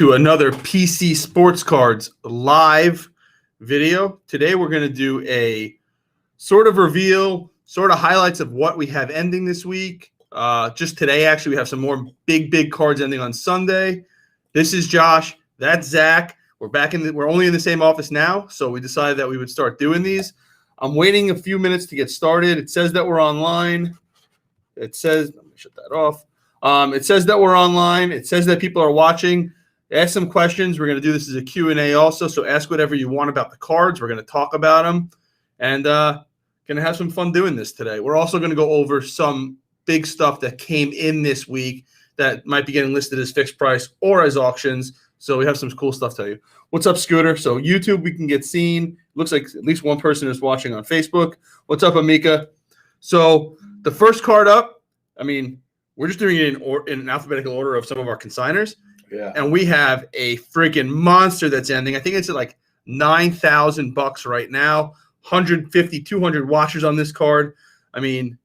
to another PC Sports Cards live video. Today we're going to do a sort of reveal, sort of highlights of what we have ending this week. Just today, actually, we have some more big cards ending on Sunday. This is Josh. That's Zach. We're only in the same office now, so we decided that we would start doing these. I'm waiting a few minutes to get started. It says that we're online. It says, let me shut that off. It says that we're online. It says that people are watching. Ask some questions. We're going to do this as a Q&A also, so ask whatever you want about the cards. We're going to talk about them, and going to have some fun doing this today. We're also going to go over some big stuff that came in this week that might be getting listed as fixed price or as auctions, so we have some cool stuff to tell you. What's up, Scooter? So YouTube, we can get seen. Looks like at least one person is watching on Facebook. What's up, Amika? So the first card up, I mean, we're just doing it in an alphabetical order of some of our consigners. Yeah. And we have a freaking monster that's ending. I think it's at like $9,000 right now. 150, 200 watchers on this card. I mean,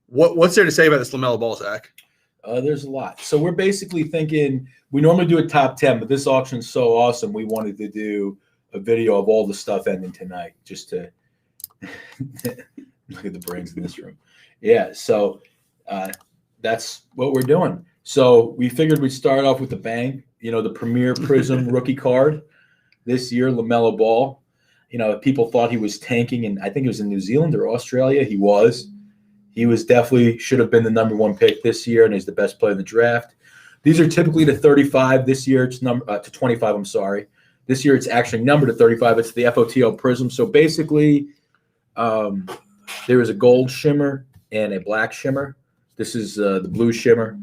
what's there to say about this LaMelo Ball, Zach? There's a lot. So we're basically thinking we normally do a top 10, but this auction's so awesome we wanted to do a video of all the stuff ending tonight just to look at the brains in this room. Yeah, so that's what we're doing. So we figured we'd start off with the bang, the Premier Prism rookie card this year, LaMelo Ball. People thought he was tanking, and I think it was in New Zealand or Australia. He was definitely should have been the number one pick this year, and he's the best player in the draft. These are typically to 35. This year it's to 25. I'm sorry. This year it's actually numbered to 35. It's the FOTL Prism. So basically, there is a gold shimmer and a black shimmer. This is the blue shimmer.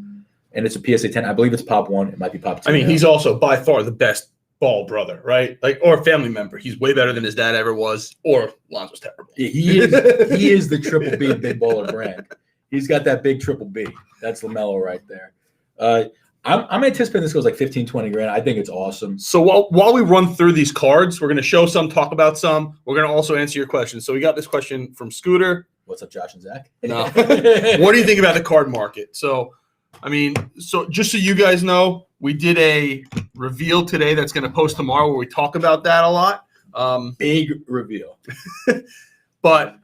And it's a PSA 10. I believe it's Pop 1. It might be Pop 2. I mean, he's also by far the best Ball brother, right? Or family member. He's way better than his dad ever was, or Lonzo's terrible. He is the triple B big baller brand. He's got that big triple B. That's LaMelo right there. I'm anticipating this goes like 15, 20 grand. I think it's awesome. So while we run through these cards, we're going to show some, talk about some. We're going to also answer your questions. So we got this question from Scooter. What's up, Josh and Zach? No. What do you think about the card market? So, I mean, just so you guys know, we did a reveal today that's going to post tomorrow where we talk about that a lot. Big reveal. But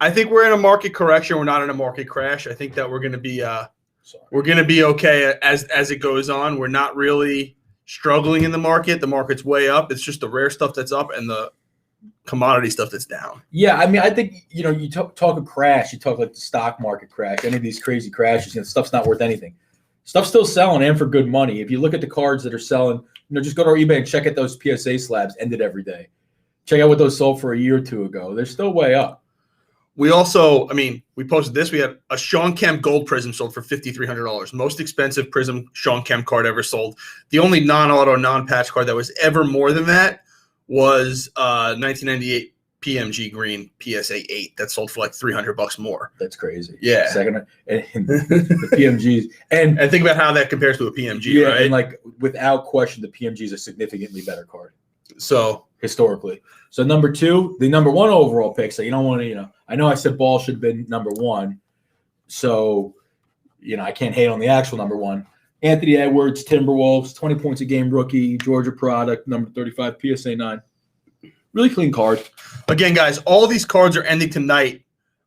I think we're in a market correction. We're not in a market crash. I think that we're going to be okay as it goes on. We're not really struggling in the market. The market's way up. It's just the rare stuff that's up and the commodity stuff that's down. Yeah, I mean, I think, you talk a crash, you talk like the stock market crash, any of these crazy crashes, stuff's not worth anything. Stuff's still selling and for good money. If you look at the cards that are selling, just go to our eBay and check out those PSA slabs ended every day. Check out what those sold for a year or two ago. They're still way up. We also, we posted this. We had a Sean Kemp Gold Prism sold for $5,300. Most expensive Prism Sean Kemp card ever sold. The only non-auto, non-patch card that was ever more than that was 1998 PMG Green PSA 8 that sold for like $300 more. That's crazy. Yeah. Second, and the PMGs. And think about how that compares to a PMG, yeah, right? And without question, the PMG is a significantly better card. So historically. So number 2, the number 1 overall pick. So you don't want to, I know I said Ball should have been number 1. So, I can't hate on the actual number 1. Anthony Edwards, Timberwolves, 20 points a game rookie, Georgia product, number 35, PSA 9. Really clean card. Again, guys, all of these cards are ending tonight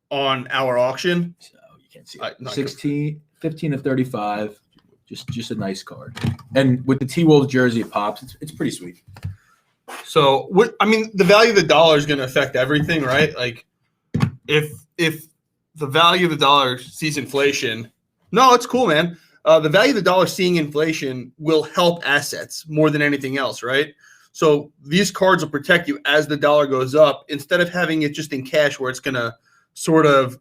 on our auction. So you can't see it. 15 of 35. Just a nice card. And with the T-Wolves jersey, it pops. It's pretty sweet. So, the value of the dollar is going to affect everything, right? Like, if the value of the dollar sees inflation, no, it's cool, man. The value of the dollar seeing inflation will help assets more than anything else, right? So these cards will protect you as the dollar goes up instead of having it just in cash where it's going to sort of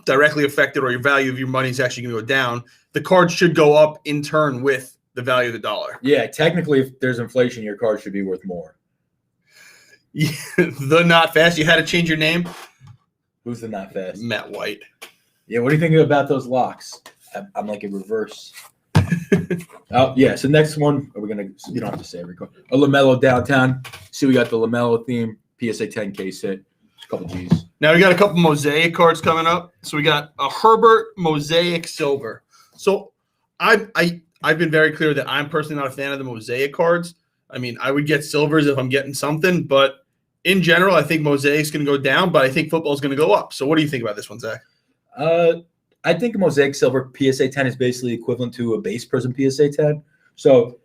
directly affect it or your value of your money is actually going to go down. The card should go up in turn with the value of the dollar. Yeah, technically, if there's inflation, your card should be worth more. Yeah, the Not Fast. You had to change your name? Who's the Not Fast? Matt White. Yeah, what do you think about those locks? I'm like in reverse. Oh, yeah. So next one, you don't have to say every card. A LaMelo downtown. See, we got the LaMelo theme, PSA 10K set, a couple G's. Now we got a couple Mosaic cards coming up. So we got a Herbert Mosaic Silver. So I I've been very clear that I'm personally not a fan of the mosaic cards. I mean, I would get silvers if I'm getting something, but in general, I think mosaic's going to go down, but I think football's going to go up. So what do you think about this one, Zach? I think a mosaic silver PSA 10 is basically equivalent to a base prism PSA 10. So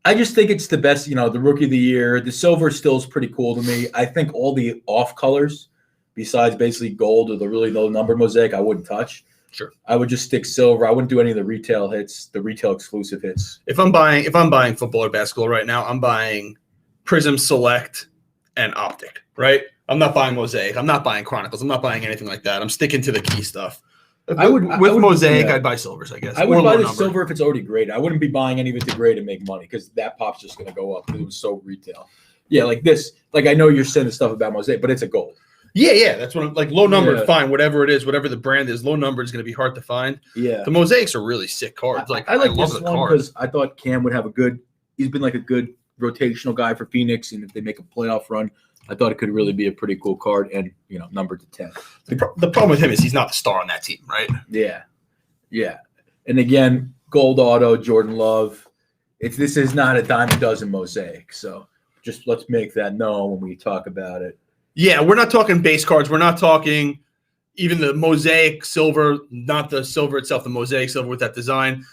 I just think it's the best, the rookie of the year. The silver still is pretty cool to me. I think all the off colors, besides basically gold or the really low number mosaic, I wouldn't touch. Sure. I would just stick silver. I wouldn't do any of the retail hits, the retail exclusive hits. If I'm buying football or basketball right now, I'm buying Prism Select and Optic, right? I'm not buying Mosaic. I'm not buying Chronicles. I'm not buying anything like that. I'm sticking to the key stuff. With Mosaic, I'd buy silvers, I guess. I would buy the silver if it's already graded. I wouldn't be buying any of it to grade and make money because that pop's just going to go up because it was so retail. Yeah, like this. Like I know you're saying the stuff about Mosaic, but it's a gold. Yeah. That's what I'm like. Low number, fine. Whatever it is, whatever the brand is, low number is going to be hard to find. Yeah. The Mosaics are really sick cards. I love this one because I thought Cam would have he's been like a good rotational guy for Phoenix, and if they make a playoff run, I thought it could really be a pretty cool card and, numbered to 10. The problem with him is he's not the star on that team, right? Yeah. And again, gold auto, Jordan Love. This is not a dime a dozen mosaic. So just let's make that known when we talk about it. Yeah, we're not talking base cards. We're not talking even the mosaic silver, not the silver itself, the mosaic silver with that design.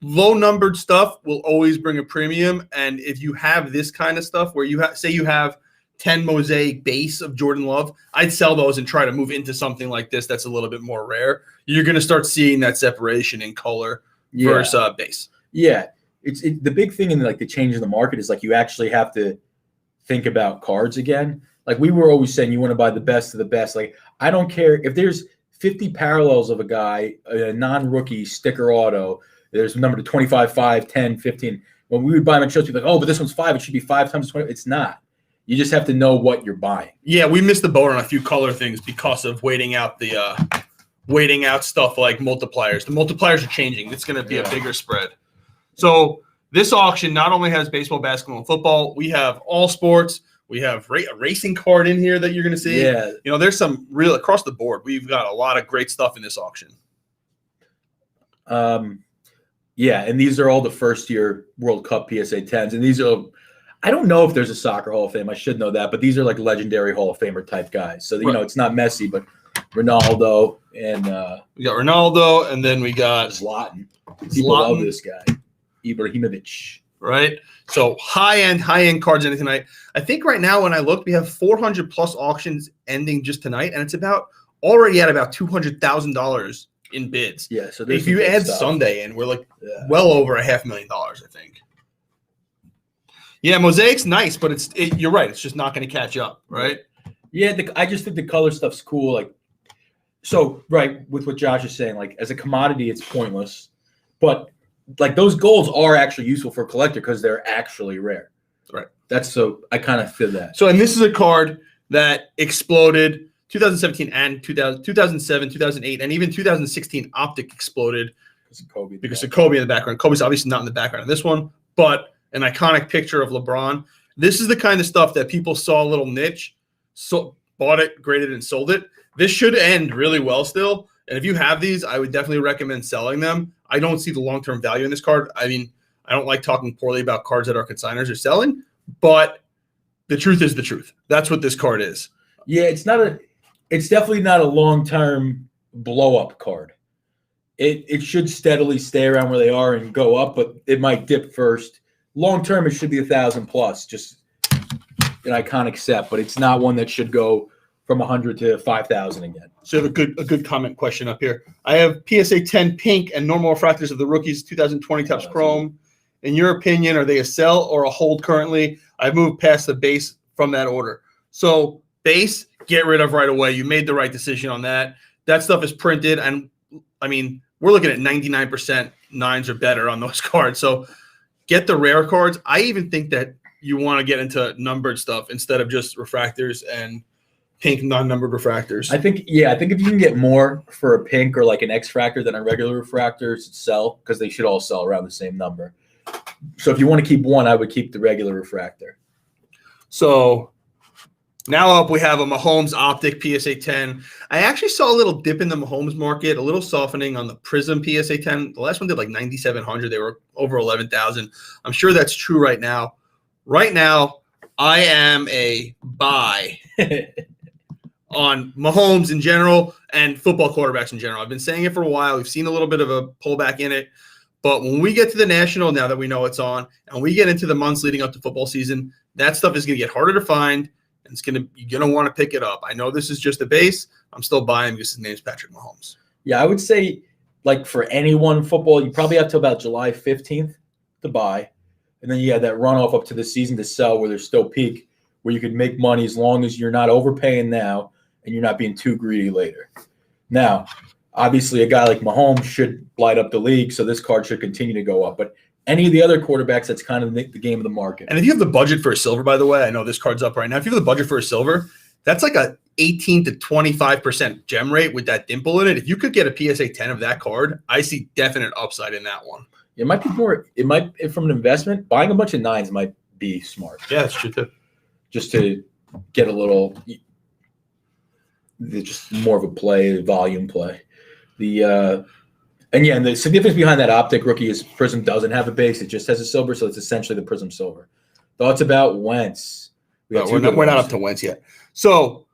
Low numbered stuff will always bring a premium. And if you have this kind of stuff where you have 10 mosaic base of Jordan Love, I'd sell those and try to move into something like this that's a little bit more rare. You're going to start seeing that separation in color versus base. Yeah. The big thing in like the change in the market is like you actually have to think about cards again. Like we were always saying you want to buy the best of the best. Like I don't care if there's 50 parallels of a guy, a non-rookie sticker auto, there's a number to 25, 5, 10, 15. When we would buy them at shows, people like, oh, but this one's 5. It should be 5 times 20. It's not. You just have to know what you're buying. Yeah, we missed the boat on a few color things because of waiting out stuff like multipliers. The multipliers are changing. It's going to be a bigger spread. So this auction not only has baseball, basketball, and football. We have all sports. We have a racing card in here that you're going to see. Yeah. There's some real across the board. We've got a lot of great stuff in this auction. Yeah, and these are all the first-year World Cup PSA 10s, and these are. I don't know if there's a soccer Hall of Fame. I should know that, but these are like legendary Hall of Famer type guys. So it's not Messi, but Ronaldo and we got Ronaldo, and then we got Zlatan. People love this guy, Ibrahimovic. Right. So high end cards ending tonight. I think right now when I looked, we have 400 plus auctions ending just tonight, and it's already at about $200,000 in bids. Yeah. So if you add Sunday in, we're like well over $500,000, I think. Yeah, mosaic's nice, but you're right. It's just not going to catch up, right? Yeah, I just think the color stuff's cool. Like, so right with what Josh is saying, like as a commodity, it's pointless, but like those golds are actually useful for a collector because they're actually rare. Right. I kind of feel that. So, and this is a card that exploded 2017 and 2007, 2008, and even 2016. Optic exploded because of Kobe in the background. Kobe's obviously not in the background in this one, but an iconic picture of LeBron. This is the kind of stuff that people saw a little niche, bought it, graded, and sold it. This should end really well still. And if you have these, I would definitely recommend selling them. I don't see the long-term value in this card. I mean, I don't like talking poorly about cards that our consigners are selling, but the truth is the truth. That's what this card is. Yeah, it's definitely not a long-term blow-up card. It should steadily stay around where they are and go up, but it might dip first. Long term, it should be 1,000 plus, just an iconic set, but it's not one that should go from 100 to 5,000 again. So I have a good comment question up here. I have PSA 10 pink and normal refractors of the rookies 2020 Topps Chrome. In your opinion, are they a sell or a hold currently? I've moved past the base from that order. So base, get rid of right away. You made the right decision on that. That stuff is printed, and I mean we're looking at 99% 9s or better on those cards. So get the rare cards. I even think that you want to get into numbered stuff instead of just refractors and pink non-numbered refractors. I think if you can get more for a pink or like an X-fractor than a regular refractor, sell because they should all sell around the same number. So if you want to keep one, I would keep the regular refractor. So Now up, we have a Mahomes Optic PSA 10. I actually saw a little dip in the Mahomes market, a little softening on the Prism PSA 10. The last one did like 9,700. They were over 11,000. I'm sure that's true right now. Right now, I am a buy on Mahomes in general and football quarterbacks in general. I've been saying it for a while. We've seen a little bit of a pullback in it. But when we get to the National, now that we know it's on, and we get into the months leading up to football season, that stuff is going to get harder to find, and you're going to want to pick it up. I know this is just a base. I'm still buying because his name's Patrick Mahomes. Yeah, I would say, like, for anyone football, you probably have to about July 15th to buy. And then you have that runoff up to the season to sell where there's still peak, where you could make money as long as you're not overpaying now and you're not being too greedy later. Now, obviously, a guy like Mahomes should light up the league, so this card should continue to go up. But any of the other quarterbacks, that's kind of the game of the market. And if you have the budget for a silver, by the way, I know this card's up right now. If you have the budget for a silver, that's like a 18 to 25% gem rate with that dimple in it. If you could get a PSA 10 of that card, I see definite upside in that one. It might be more. It might, from an investment, buying a bunch of 9s might be smart. Yeah, that's true too. Just to get a little, just more of a play, volume play. And the significance behind that Optic rookie is Prism doesn't have a base; it just has a silver, so it's essentially the Prism silver. Thoughts about Wentz? We're not up to Wentz yet. So,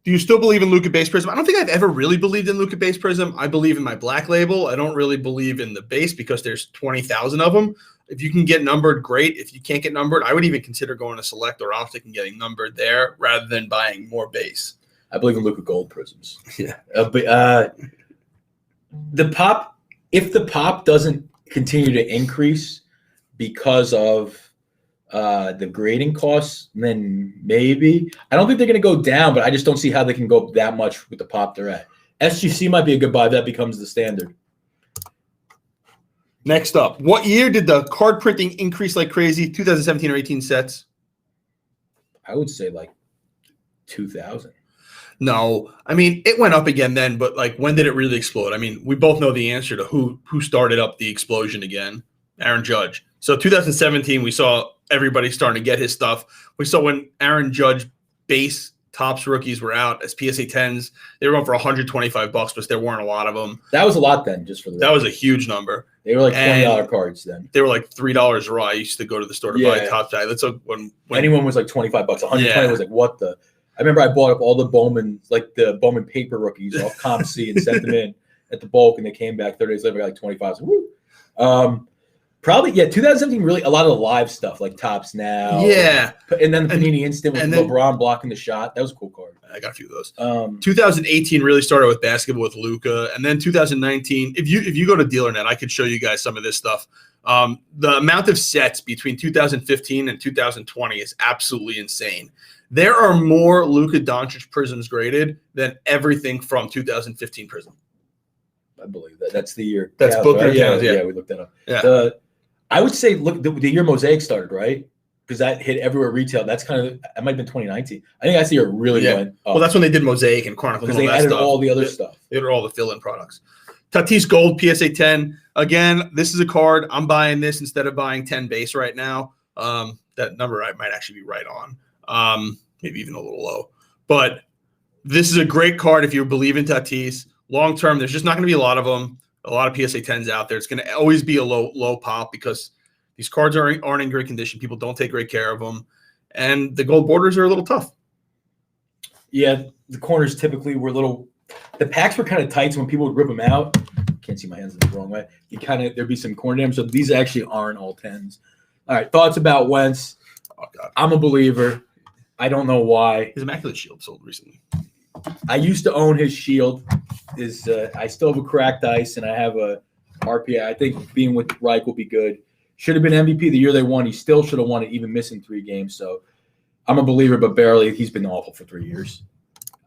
do you still believe in Luka base Prism? I don't think I've ever really believed in Luka base Prism. I believe in my black label. I don't really believe in the base because there's 20,000 of them. If you can get numbered, great. If you can't get numbered, I would even consider going to Select or Optic and getting numbered there rather than buying more base. I believe in Luka Gold Prisms. Yeah. The pop, if the pop doesn't continue to increase because of the grading costs, then maybe. I don't think they're going to go down, but I just don't see how they can go that much with the pop they're at. SGC might be a good buy. That becomes the standard. Next up, what year did the card printing increase like crazy? 2017 or 18 sets? I would say like 2000. No, I mean, it went up again then, but like, when did it really explode? I mean, we both know the answer to who started up the explosion again. Aaron Judge. So 2017, we saw everybody starting to get his stuff. We saw when Aaron Judge base Topps rookies were out as PSA 10s. They were going for $125, but there weren't a lot of them. That was a lot then, just for the That was a huge number. They were like $20 cards then. They were like $3 raw. I used to go to the store to buy Topps. That's when anyone was like $25. 120 was like, what the? I remember I bought up all the Bowman, like the Bowman paper rookies off Comp C and sent them in at the bulk, and they came back 30 days later, got like 25. So, woo. Probably, 2017, really, a lot of the live stuff, like Topps Now. Yeah. And then the Panini Instant with LeBron blocking the shot. That was a cool card. I got a few of those. 2018 really started with basketball with Luka. And then 2019, if you go to DealerNet, I could show you guys some of this stuff. The amount of sets between 2015 and 2020 is absolutely insane. There are more Luka Doncic Prisms graded than everything from 2015 Prism. I believe that. That's the year. That's Booker. Right? Yeah, we looked that up. Yeah. I would say, look, the year Mosaic started, right? Because that hit everywhere retail. That's kind of, it might have been 2019. I think that's the year it really went up. Well, that's when they did Mosaic and Chronicles. Because they added all the other stuff. They did all the fill-in products. Tatis Gold PSA 10. Again, this is a card. I'm buying this instead of buying 10 base right now. That number I might actually be right on. Maybe even a little low. But this is a great card if you believe in Tatis. Long term, there's just not going to be a lot of them. A lot of PSA 10s out there. It's going to always be a low pop because these cards aren't in great condition. People don't take great care of them. And the gold borders are a little tough. Yeah, the corners typically were the packs were kind of tight, so when people would rip them out, can't see my hands in the wrong way, there'd be some corner damage. So these actually aren't all 10s. All right, thoughts about Wentz. Oh, God. I'm a believer. I don't know why. His Immaculate Shield sold recently. I used to own his shield. I still have a cracked ice, and I have a RPI. I think being with Reich will be good. Should have been MVP the year they won. He still should have won it, even missing 3 games. So I'm a believer, but barely. He's been awful for 3 years.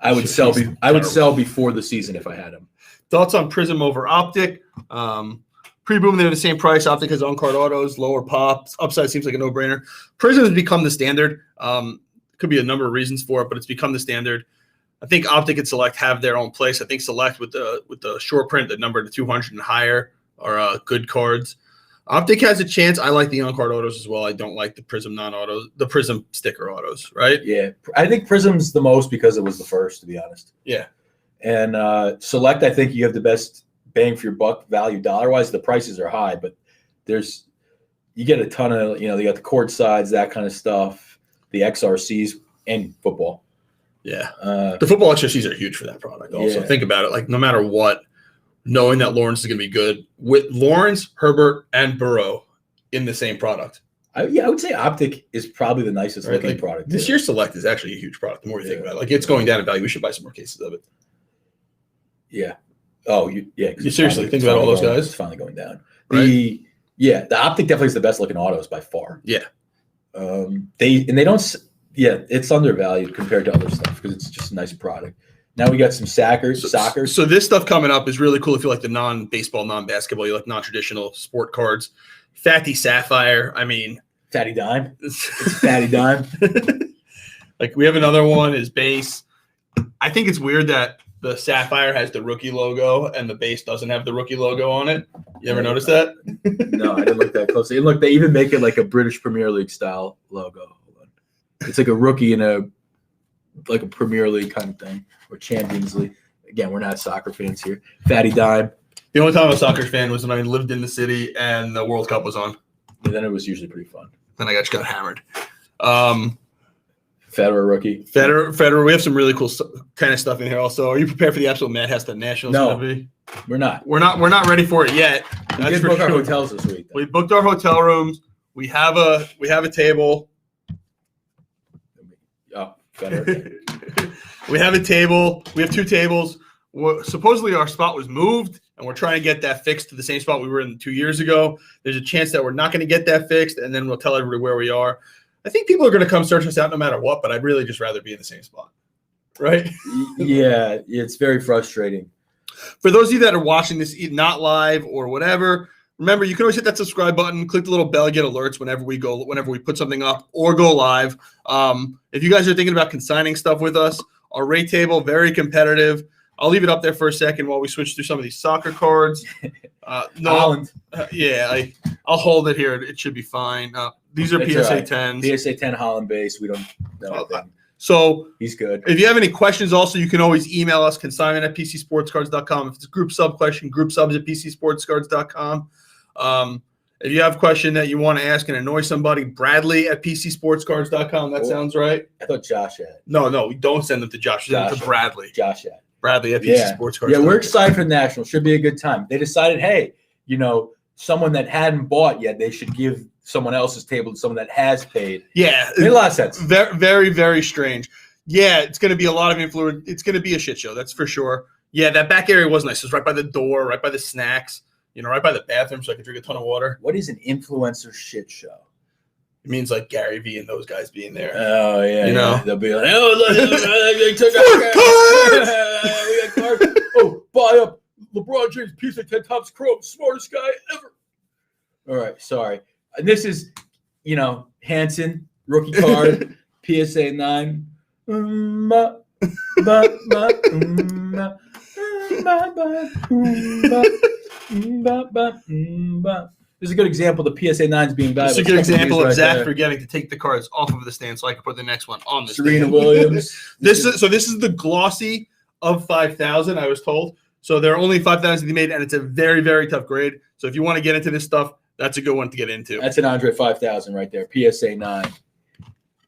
I would sell before the season if I had him. Thoughts on Prism over Optic? Pre-boom, they're the same price. Optic has on-card autos, lower pops. Upside seems like a no-brainer. Prism has become the standard. Could be a number of reasons for it, but it's become the standard. I think Optic and Select have their own place. I think Select with the short print, the number to 200 and higher are good cards. Optic has a chance. I like the on-card autos as well. I don't like the Prism non-autos, the Prism sticker autos, right? Yeah, I think Prism's the most because it was the first, to be honest. Yeah. And Select, I think you have the best bang for your buck value dollar-wise. The prices are high, but you get a ton of, you got the court sides, that kind of stuff, the XRCs, and football. Yeah. The football XRCs are huge for that product also. Yeah. Think about it. Like, no matter what, knowing that Lawrence is going to be good with Lawrence, Herbert, and Burrow in the same product. I would say Optic is probably the nicest looking Like, product. This year's Select is actually a huge product. The more you think about it, like, it's going down in value. We should buy some more cases of it. Yeah. Oh, You seriously think about all those guys? It's finally going down. Right? The Optic definitely is the best looking autos by far. Yeah. They don't. Yeah, it's undervalued compared to other stuff because it's just a nice product. Now we got some soccer. So this stuff coming up is really cool if you like the non-baseball, non-basketball, you like non-traditional sport cards. Fatty Sapphire. I mean, Fatty Dime. It's Fatty Dime. Like, we have another one is base. I think it's weird that the Sapphire has the rookie logo and the base doesn't have the rookie logo on it. You ever notice that? No, I didn't look that closely. And look, they even make it like a British Premier League style logo. It's like a rookie in a Premier League kind of thing, or Champions League. Again, we're not soccer fans here. Fatty Dime. The only time I was a soccer fan was when I lived in the city and the World Cup was on. And then it was usually pretty fun. Then I just got hammered. Federer rookie. Federer. We have some really cool tennis stuff in here also. Are you prepared for the absolute madhouse that Nationals No, going to be? We're not. We're not ready for it yet. We did book our hotels this week, though. We booked our hotel rooms. We have a table. Oh, Federer. We have a table. We have 2 tables. Supposedly our spot was moved, and we're trying to get that fixed to the same spot we were in 2 years ago. There's a chance that we're not going to get that fixed, and then we'll tell everybody where we are. I think people are going to come search us out no matter what, but I'd really just rather be in the same spot, right? Yeah, it's very frustrating. For those of you that are watching this not live or whatever, remember, you can always hit that subscribe button, click the little bell, get alerts whenever we put something up or go live. If you guys are thinking about consigning stuff with us, our rate table, very competitive. I'll leave it up there for a second while we switch through some of these soccer cards. Holland. I'll hold it here. It should be fine. These are PSA 10s. PSA 10 Holland base. We don't know. So he's good. If you have any questions also, you can always email us, consignment@pcsportscards.com. If it's a group sub question, group subs at pcsportscards.com. If you have a question that you want to ask and annoy somebody, Bradley at pcsportscards.com. That sounds right. I thought Josh had. No, we don't send them to Josh. Send them to Bradley. Josh had. Bradley at pcsportscards.com. Yeah, we're excited for the National. Should be a good time. They decided, hey, someone that hadn't bought yet, they should give someone else's table to someone that has paid. Yeah. Made a lot of sense. Very, very, very strange. Yeah, it's going to be a lot of influence. It's going to be a shit show, that's for sure. Yeah, that back area was nice. It was right by the door, right by the snacks, right by the bathroom so I could drink a ton of water. What is an influencer shit show? It means like Gary Vee and those guys being there. Oh, yeah. Yeah. They'll be like, they took we got cards. Oh, buy up LeBron James piece of 10 tops chrome, smartest guy ever. All right, sorry. And this is, Hanson, rookie card, PSA 9. This is a good example. The PSA 9 is being valuable. It's a good example of Zach forgetting to take the cards off of the stand so I can put the next one on the Serena stand. Williams. This is the glossy of 5,000, I was told. So there are only 5,000 to be made, and it's a very, very tough grade. So if you want to get into this stuff, that's a good one to get into. That's an Andre 5000 right there, PSA 9.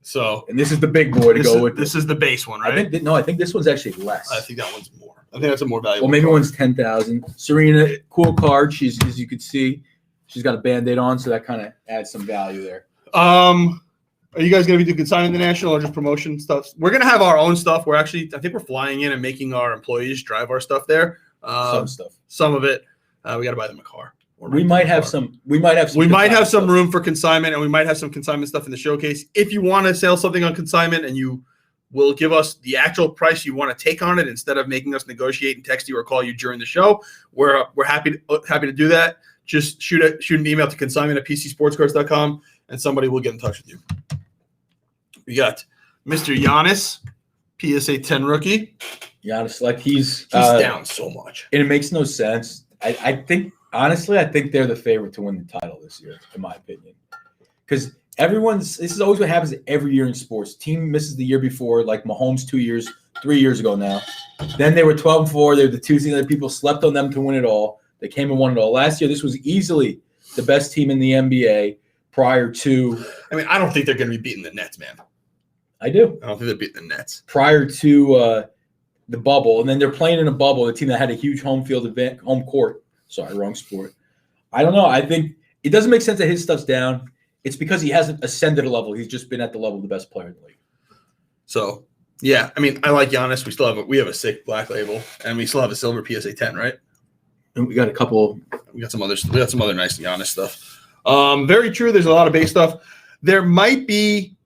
So, and this is the big boy to go with. This is the base one, right? I think this one's actually less. I think that one's more. I think that's a more valuable. Well, maybe card. one's 10,000. Serena, cool card. She's, as you could see, she's got a Band-Aid on, so that kind of adds some value there. Are you guys going to be doing consignment international or just promotion stuff? We're going to have our own stuff. I think we're flying in and making our employees drive our stuff there. Some stuff. Some of it. We got to buy them a car. We might have some room for consignment, and we might have some consignment stuff in the showcase. If you want to sell something on consignment and you will give us the actual price you want to take on it instead of making us negotiate and text you or call you during the show, we're happy to do that. Just shoot an email to consignment@pcsportscards.com, and somebody will get in touch with you. We got Mr. Giannis, PSA 10 rookie. Giannis, like he's down so much, and it makes no sense. I Honestly, I think they're the favorite to win the title this year, in my opinion. Because this is always what happens every year in sports. Team misses the year before, like Mahomes 3 years ago now. Then they were 12-4. They were the two teams that people slept on them to win it all. They came and won it all. Last year, this was easily the best team in the NBA prior to. I mean, I don't think they're going to be beating the Nets, man. I do. I don't think they're beating the Nets. Prior to the bubble. And then they're playing in a bubble, a team that had a huge home court. Sorry, wrong sport. I don't know. I think it doesn't make sense that his stuff's down. It's because he hasn't ascended a level. He's just been at the level of the best player in the league. So, yeah, I mean, I like Giannis. We have a sick black label, and we still have a silver PSA 10, right? And we got a couple. We got some other nice Giannis stuff. Very true. There's a lot of base stuff. There might be.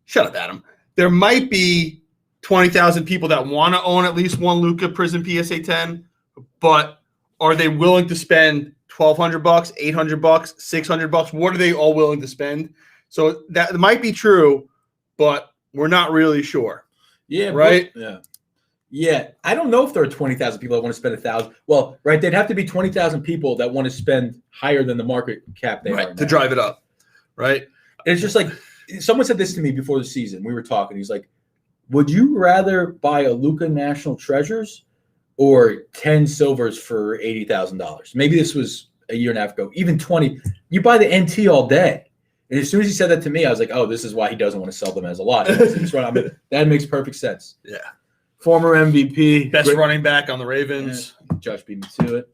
Shut up, Adam. There might be 20,000 people that want to own at least one Luka Prism PSA 10, but are they willing to spend $1,200, $800, $600? What are they all willing to spend? So that might be true, but we're not really sure. Yeah. Right. Yeah. I don't know if there are 20,000 people that want to spend $1,000. Well, right. They'd have to be 20,000 people that want to spend higher than the market cap they are to drive it up. Right. It's just like someone said this to me before the season. We were talking. He's like, would you rather buy a Luka National Treasures or 10 silvers for $80,000? Maybe this was a year and a half ago, even 20. You buy the NT all day. And as soon as he said that to me, I was like, oh, this is why he doesn't want to sell them as a lot. That makes perfect sense. Yeah. Former MVP. Best running back on the Ravens. Yeah, Josh beat me to it.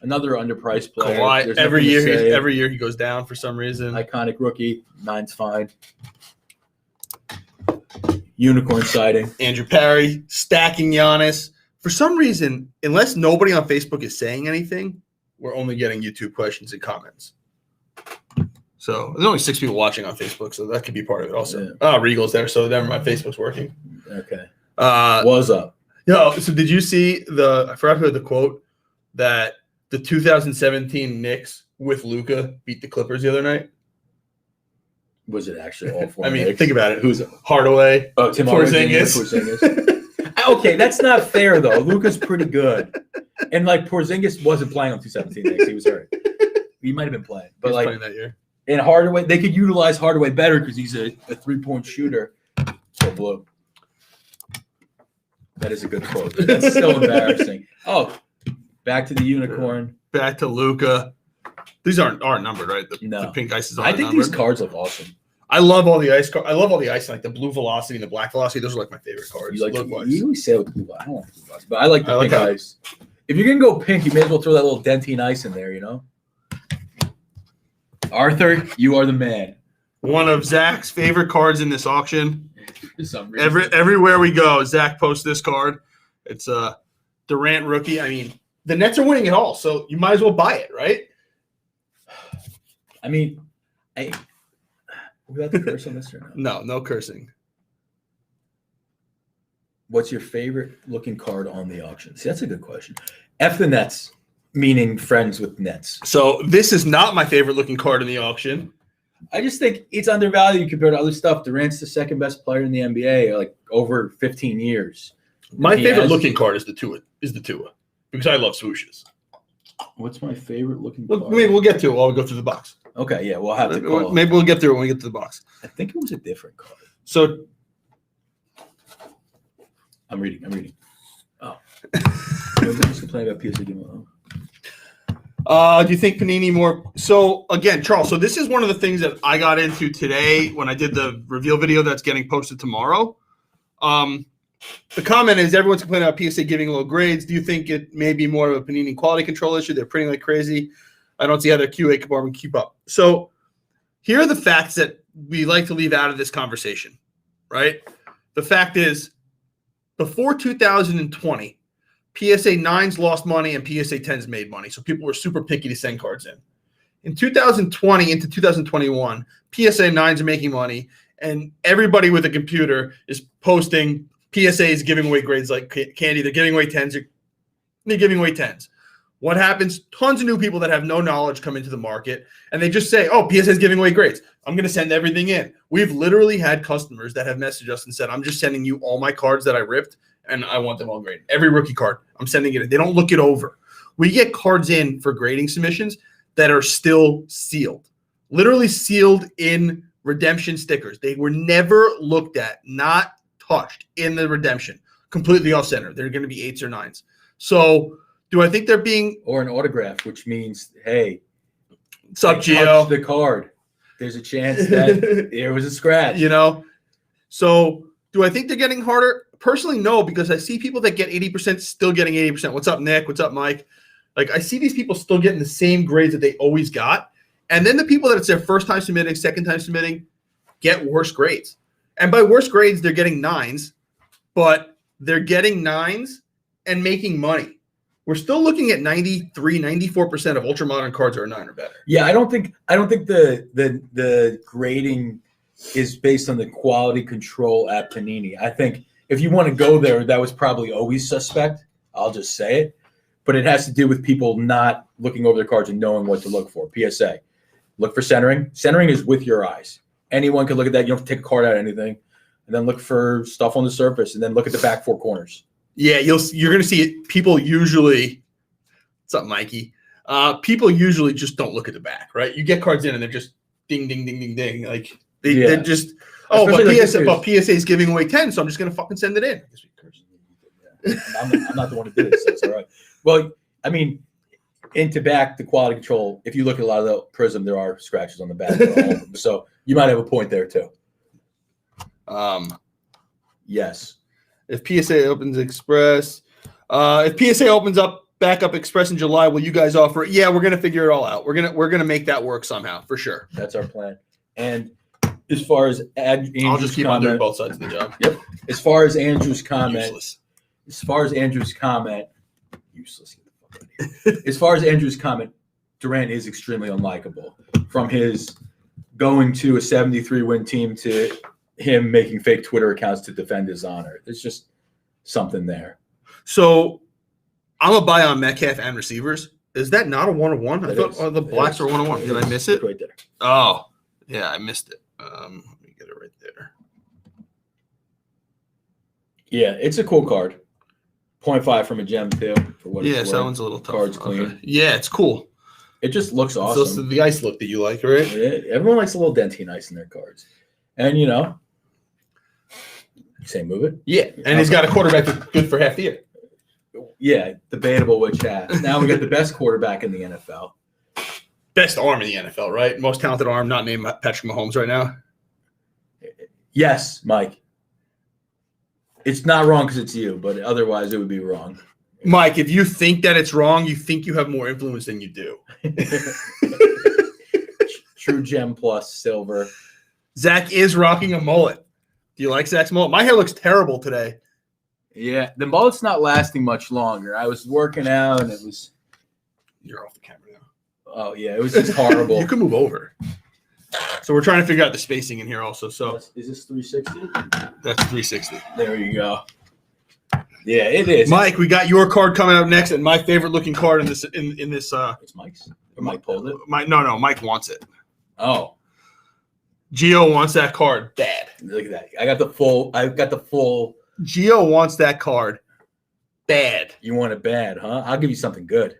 Another underpriced player. Kawhi, every year he goes down for some reason. Iconic rookie. 9's fine. Unicorn sighting. Andrew Parry, stacking Giannis. For some reason, unless nobody on Facebook is saying anything, we're only getting YouTube questions and comments. So there's only 6 people watching on Facebook, so that could be part of it also. Yeah. Regal's there, so never mind. Facebook's working. Okay. What's up? So did you see I forgot who had the quote that the 2017 Knicks with Luka beat the Clippers the other night? Was it actually all four? I mean, Knicks? think about it. Who's it? Hardaway? Oh, Tim Porzingis. Okay, that's not fair though. Luka's pretty good, and like Porzingis wasn't playing on 2017 Knicks. He was hurt. He might have been playing, but like playing that year. And Hardaway, they could utilize Hardaway better because he's a 3-point shooter. So blue. That is a good quote. That's so embarrassing. Oh, back to the unicorn. Back to Luka. These aren't numbered, right? The pink ice is. I think these cards look awesome. I love all the ice cards. I love all the ice, like the blue velocity and the black velocity. Those are like my favorite cards. You always say with blue. I don't like blue velocity, but I like the pink ice. If you're gonna go pink, you may as well throw that little dentine ice in there. You know. Arthur, you are the man. One of Zach's favorite cards in this auction. For some reason. Everywhere we go, Zach posts this card. It's a Durant rookie. I mean, the Nets are winning it all, so you might as well buy it, right? I mean, we got the curse on this or no? No cursing. What's your favorite looking card on the auction? See, that's a good question. F the Nets. Meaning friends with Nets. So this is not my favorite looking card in the auction. I just think it's undervalued compared to other stuff. Durant's the second best player in the NBA, like over 15 years. My favorite looking card is the Tua. Because I love swooshes. What's my favorite looking card? Maybe we'll get to it while we go through the box. Okay, yeah, we'll have to call. Maybe we'll get through it when we get to the box. I think it was a different card. So I'm reading. Oh. Nobody's complaining about PSA game. Do you think Panini more? So again, Charles. So this is one of the things that I got into today when I did the reveal video that's getting posted tomorrow. The comment is everyone's complaining about PSA giving low grades. Do you think it may be more of a Panini quality control issue? They're printing like crazy. I don't see how their QA department keep up. So here are the facts that we like to leave out of this conversation, right? The fact is, before 2020. PSA 9s lost money and PSA 10s made money. So people were super picky to send cards in. In 2020 into 2021, PSA 9s are making money, and everybody with a computer is posting PSAs giving away grades like candy. They're giving away 10s. They're giving away 10s. What happens? Tons of new people that have no knowledge come into the market, and they just say, oh, PSA is giving away grades. I'm going to send everything in. We've literally had customers that have messaged us and said, I'm just sending you all my cards that I ripped, and I want them all graded. Every rookie card, I'm sending it in. They don't look it over. We get cards in for grading submissions that are still sealed, literally sealed in redemption stickers. They were never looked at, not touched in the redemption, completely off center. They're going to be 8s or 9s. So do I think they're being or an autograph, which means, hey, what's up, Gio? The card. There's a chance that there was a scratch. You know, so do I think they're getting harder? Personally, no, because I see people that get 80% still getting 80%. What's up, Nick? What's up, Mike? Like, I see these people still getting the same grades that they always got. And then the people that it's their first time submitting, second time submitting, get worse grades. And by worse grades, they're getting 9s, but they're getting 9s and making money. We're still looking at 93, 94% of ultra modern cards are a 9 or better. Yeah, I don't think the grading is based on the quality control at Panini. I think if you want to go there, that was probably always suspect. I'll just say it. But it has to do with people not looking over their cards and knowing what to look for. PSA. Look for centering. Centering is with your eyes. Anyone can look at that. You don't have to take a card out of anything. And then look for stuff on the surface. And then look at the back 4 corners. Yeah, you're going to see it. People usually – what's up, Mikey? People usually just don't look at the back, right? You get cards in and they're just ding, ding, ding, ding, ding. Like they're just – oh, but PSA is giving away 10, so I'm just going to fucking send it in. I'm not the one who did it, so it's all right. Well, I mean, into back, the quality control, if you look at a lot of the Prism, there are scratches on the back. So you might have a point there too. Yes. If PSA opens Express, if PSA opens up backup Express in July, will you guys offer it? Yeah, we're gonna figure it all out. We're gonna make that work somehow for sure. That's our plan. And as far as Andrew's I'll just keep on doing both sides of the job. Yep. As far as Andrew's comment, useless. As far as Andrew's comment, Durant is extremely unlikable. From his going to a 73-win team to him making fake Twitter accounts to defend his honor. There's just something there. So I'm a buy on Metcalf and receivers. Is that not a 1-1? I thought the blacks are 1-1. Did I miss it? Right there. Oh, yeah, I missed it. Let me get it right there. Yeah, it's a cool card. 0.5 from a gem too. For what yeah, so that one's a little tough. Card's clean. Okay. Yeah, it's cool. It just looks awesome. So the ice look that you like, right? Yeah, everyone likes a little dentine ice in their cards. And, you say move it? Yeah, and he's got a quarterback that's good for half the year. Yeah, debatable which half. Now we got the best quarterback in the NFL. Best arm in the NFL, right? Most talented arm, not named Patrick Mahomes right now. Yes, Mike. It's not wrong because it's you, but otherwise it would be wrong. Mike, if you think that it's wrong, you think you have more influence than you do. True gem plus silver. Zach is rocking a mullet. Do you like Zach's mullet? My hair looks terrible today. Yeah, the mullet's not lasting much longer. I was working out and it was. You're off the camera now. Oh, yeah, it was just horrible. You can move over. So we're trying to figure out the spacing in here also. So is this 360? That's 360. There you go. Yeah, it is. Mike, we got your card coming up next, and my favorite looking card in this. It's Mike's. Or Mike pulled it. No, Mike wants it. Oh, Gio wants that card bad. Look at that. I got the full. Gio wants that card bad. You want it bad, huh? I'll give you something good.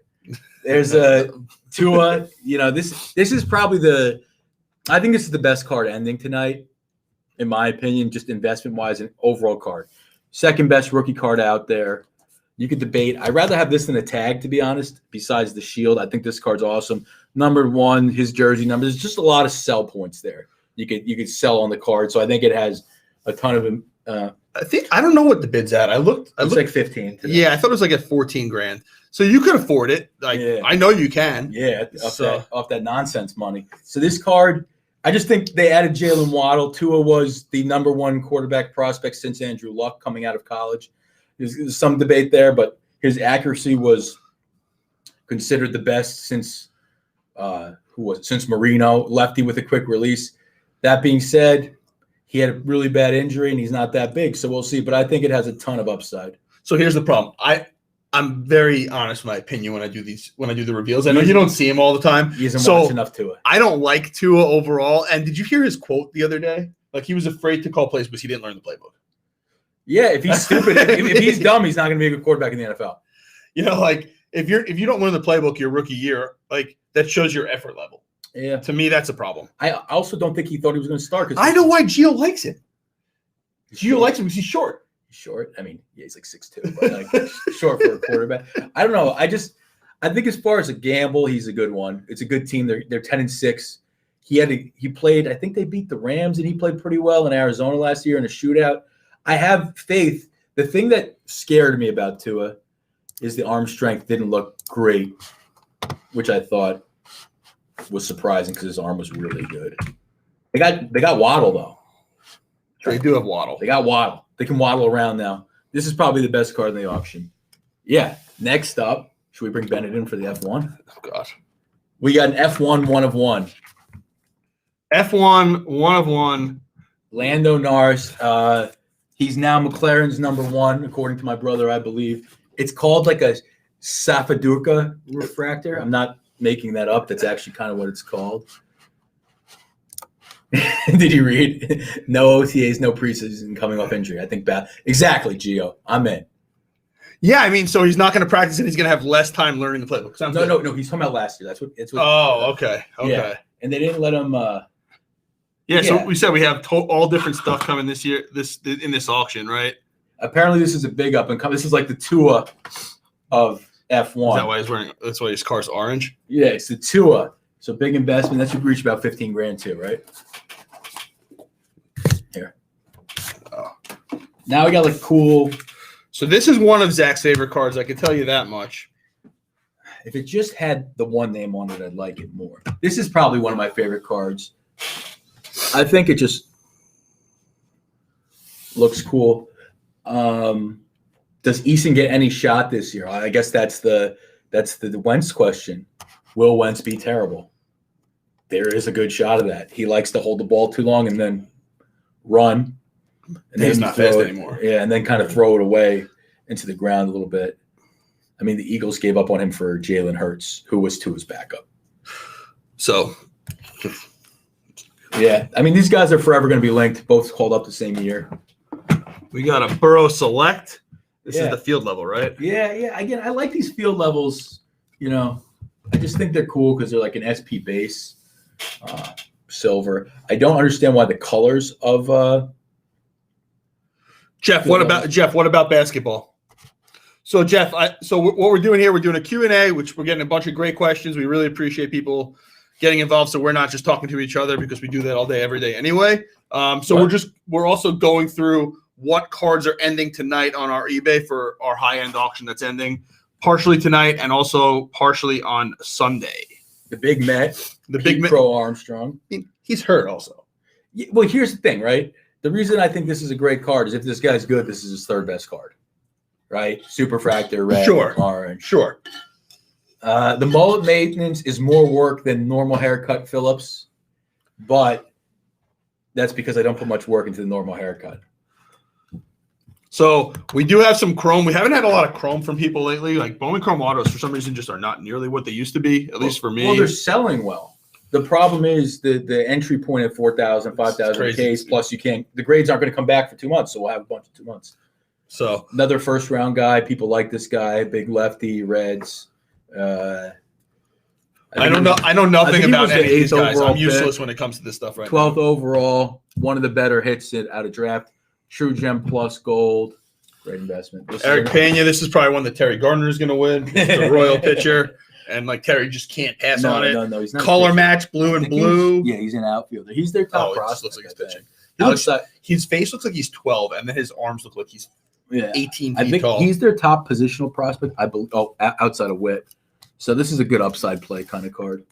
There's a Tua. This is probably I think this is the best card ending tonight, in my opinion, just investment-wise and overall card. Second best rookie card out there. You could debate. I'd rather have this than a tag, to be honest, besides the shield. I think this card's awesome. Number 1, his jersey number. There's just a lot of sell points there. You could sell on the card. So I think it has a ton of I don't know what the bid's at. I looked like 15 today. Yeah, I thought it was like at $14,000. So you could afford it. I know you can. Yeah, off that nonsense money. So this card, I just think they added Jalen Waddle. Tua was the number 1 quarterback prospect since Andrew Luck coming out of college. There's some debate there, but his accuracy was considered the best since since Marino, lefty with a quick release. That being said, he had a really bad injury and he's not that big, so we'll see. But I think it has a ton of upside. So here's the problem. I'm very honest with my opinion when I do the reveals. I know you don't see him all the time. He isn't watched enough Tua. I don't like Tua overall. And did you hear his quote the other day? Like, he was afraid to call plays because he didn't learn the playbook. Yeah, if he's stupid, if he's dumb, he's not going to be a good quarterback in the NFL. if you don't learn the playbook your rookie year, like that shows your effort level. Yeah. To me, that's a problem. I also don't think he thought he was going to start. I know why Gio likes him. Gio likes him because he's short. Short. I mean, yeah, he's like 6'2", but like short for a quarterback. I don't know. I think as far as a gamble, he's a good one. It's a good team. They're 10-6. He played. I think they beat the Rams, and he played pretty well in Arizona last year in a shootout. I have faith. The thing that scared me about Tua is the arm strength didn't look great, which I thought was surprising because his arm was really good. They got Waddle though. They do have Waddle. They got Waddle. They can waddle around now. This is probably the best card in the auction. Yeah. Next up, should we bring Bennett in for the F1? Oh gosh. We got an F1 1 of 1. F1 1 of 1. Lando Norris. He's now McLaren's number 1, according to my brother, I believe. It's called like a Safaduka refractor. I'm not making that up. That's actually kind of what it's called. Did you read? No OTAs, no preseason, coming off injury. I think bad. Exactly, Gio. I'm in. Yeah, I mean, so he's not going to practice and he's going to have less time learning the playbook. No. He's talking about last year. That's what. It's what. Oh, okay. Yeah. And they didn't let him. So we said we have all different stuff coming this year. In this auction, right? Apparently, this is a big up and come. This is like the Tua of F1. Is that why he's wearing? That's why his car's orange. Yeah, it's the Tua. So big investment. That should reach about $15,000 too, right? Here. Oh. Now we got like cool. So this is one of Zach's favorite cards. I can tell you that much. If it just had the one name on it, I'd like it more. This is probably one of my favorite cards. I think it just looks cool. Does Eason get any shot this year? I guess that's the Wentz question. Will Wentz be terrible? There is a good shot of that. He likes to hold the ball too long and then run. And he's not fast anymore. Yeah, and then kind of throw it away into the ground a little bit. I mean, the Eagles gave up on him for Jalen Hurts, who was Tua's backup. So, yeah. I mean, these guys are forever going to be linked, both called up the same year. We got a Burrow Select. This is the field level, right? Yeah. Again, I like these field levels. You know, I just think they're cool because they're like an SP base, silver. I don't understand why the colors of Jeff. What about basketball? So Jeff, what we're doing here, we're doing a Q&A, which we're getting a bunch of great questions. We really appreciate people getting involved, so we're not just talking to each other because we do that all day, every day anyway. We're also going through what cards are ending tonight on our eBay for our high-end auction that's ending partially tonight and also partially on Sunday. The big Met, Pro Armstrong. He's hurt also. Yeah, well, here's the thing, right? The reason I think this is a great card is if this guy's good, this is his third best card, right? Superfractor, red, orange. Sure. The mullet maintenance is more work than normal haircut Phillips, but that's because I don't put much work into the normal haircut. So we do have some chrome. We haven't had a lot of chrome from people lately. Like Bowman Chrome Autos, for some reason, just are not nearly what they used to be, at least for me. Well, they're selling well. The problem is the entry point at 4,000, 5,000 case, plus the grades aren't going to come back for 2 months, so we'll have a bunch of 2 months. So another first-round guy. People like this guy, big lefty, Reds. I know nothing about any of these guys. I'm useless when it comes to this stuff right 12th overall, one of the better hits out of draft. True Gem Plus Gold. Great investment. Eric Pena, this is probably one that Terry Gardner is going to win. The Royal pitcher. And like Terry just can't pass on it. No, he's not. Color match, blue and blue. He's an outfielder. He's their top prospect. Looks like he's pitching. His face looks like he's 12, and then his arms look like he's 18 feet tall. He's their top positional prospect, I believe. Oh, outside of Witt. So this is a good upside play kind of card.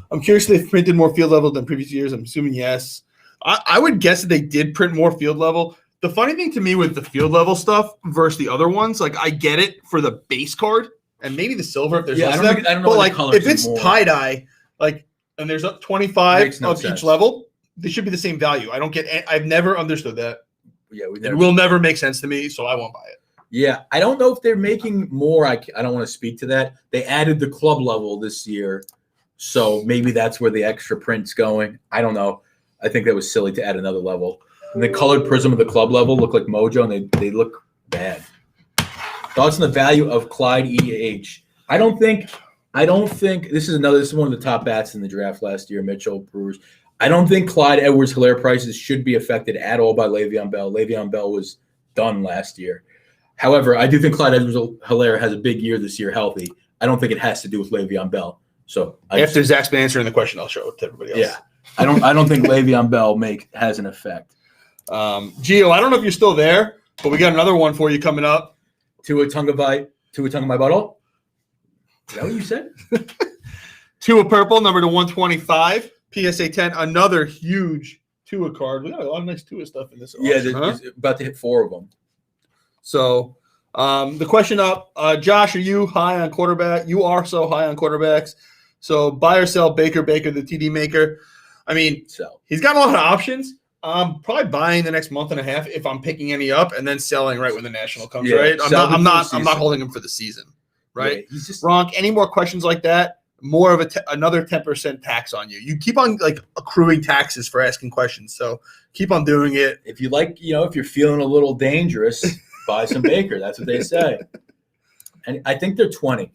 I'm curious if they've printed more field level than previous years. I'm assuming yes. I would guess that they did print more field level. The funny thing to me with the field level stuff versus the other ones, like I get it for the base card and maybe the silver if there's less of them. I don't know, but like if it's tie dye, like and there's 25 of each level, they should be the same value. I've never understood that. Yeah, it will never make sense to me, so I won't buy it. Yeah, I don't know if they're making more. I don't want to speak to that. They added the club level this year, so maybe that's where the extra print's going. I don't know. I think that was silly to add another level. And the colored prism of the club level look like Mojo, and they look bad. Thoughts on the value of Clyde E.H. I don't think this is one of the top bats in the draft last year, Mitchell, Brewers. I don't think Clyde Edwards-Helaire prices should be affected at all by Le'Veon Bell. Le'Veon Bell was done last year. However, I do think Clyde Edwards-Helaire has a big year this year healthy. I don't think it has to do with Le'Veon Bell. So after Zach's been answering the question, I'll show it to everybody else. Yeah. I don't think Le'Veon Bell has an effect. Gio, I don't know if you're still there, but we got another one for you coming up. Tua Tagovailoa. Is that what you said? Tua purple, number to 125. PSA 10, another huge Tua card. We got a lot of nice Tua stuff in this. Auction, there's about to hit 4 of them. So the question up, Josh, are you high on quarterback? You are so high on quarterbacks. So buy or sell Baker, the TD maker. I mean, he's got a lot of options. Probably buying the next month and a half if I'm picking any up, and then selling right when the national comes. Right? I'm not holding him for the season. Right? Yeah, he's just Ronk. Any more questions like that? More of another 10% tax on you. You keep on accruing taxes for asking questions. So keep on doing it. If you like, if you're feeling a little dangerous, buy some Baker. That's what they say. And I think they're 20.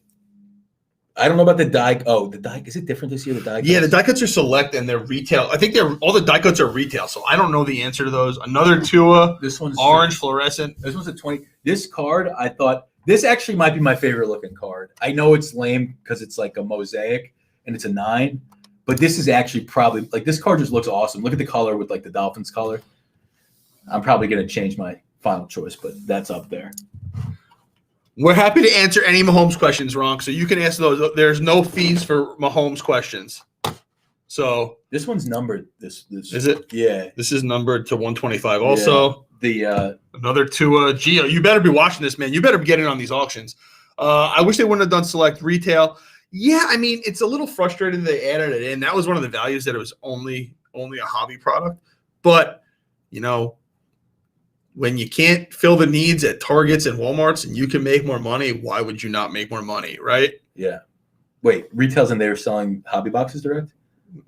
I don't know about the die. Oh, the die. Is it different this year? The die cuts? Yeah, the die cuts are select and they're retail. I think all the die cuts are retail. So I don't know the answer to those. Another Tua. This one's orange fluorescent. This one's a 20. This card, I thought. This actually might be my favorite looking card. I know it's lame because it's like a mosaic and it's a 9, but this is actually probably this card just looks awesome. Look at the color with the Dolphins color. I'm probably going to change my final choice, but that's up there. We're happy to answer any Mahomes questions, Ronk, so you can ask those. There's no fees for Mahomes questions. So this one's numbered. This is it? Yeah. This is numbered to 125. Also. Yeah. Another Tua. Gio, you better be watching this, man. You better be getting on these auctions. I wish they wouldn't have done select retail. Yeah, I mean, it's a little frustrating they added it in. That was one of the values, that it was only a hobby product. But, when you can't fill the needs at Targets and Walmarts and you can make more money, why would you not make more money, right? Yeah. Wait, retail's and they're selling hobby boxes direct?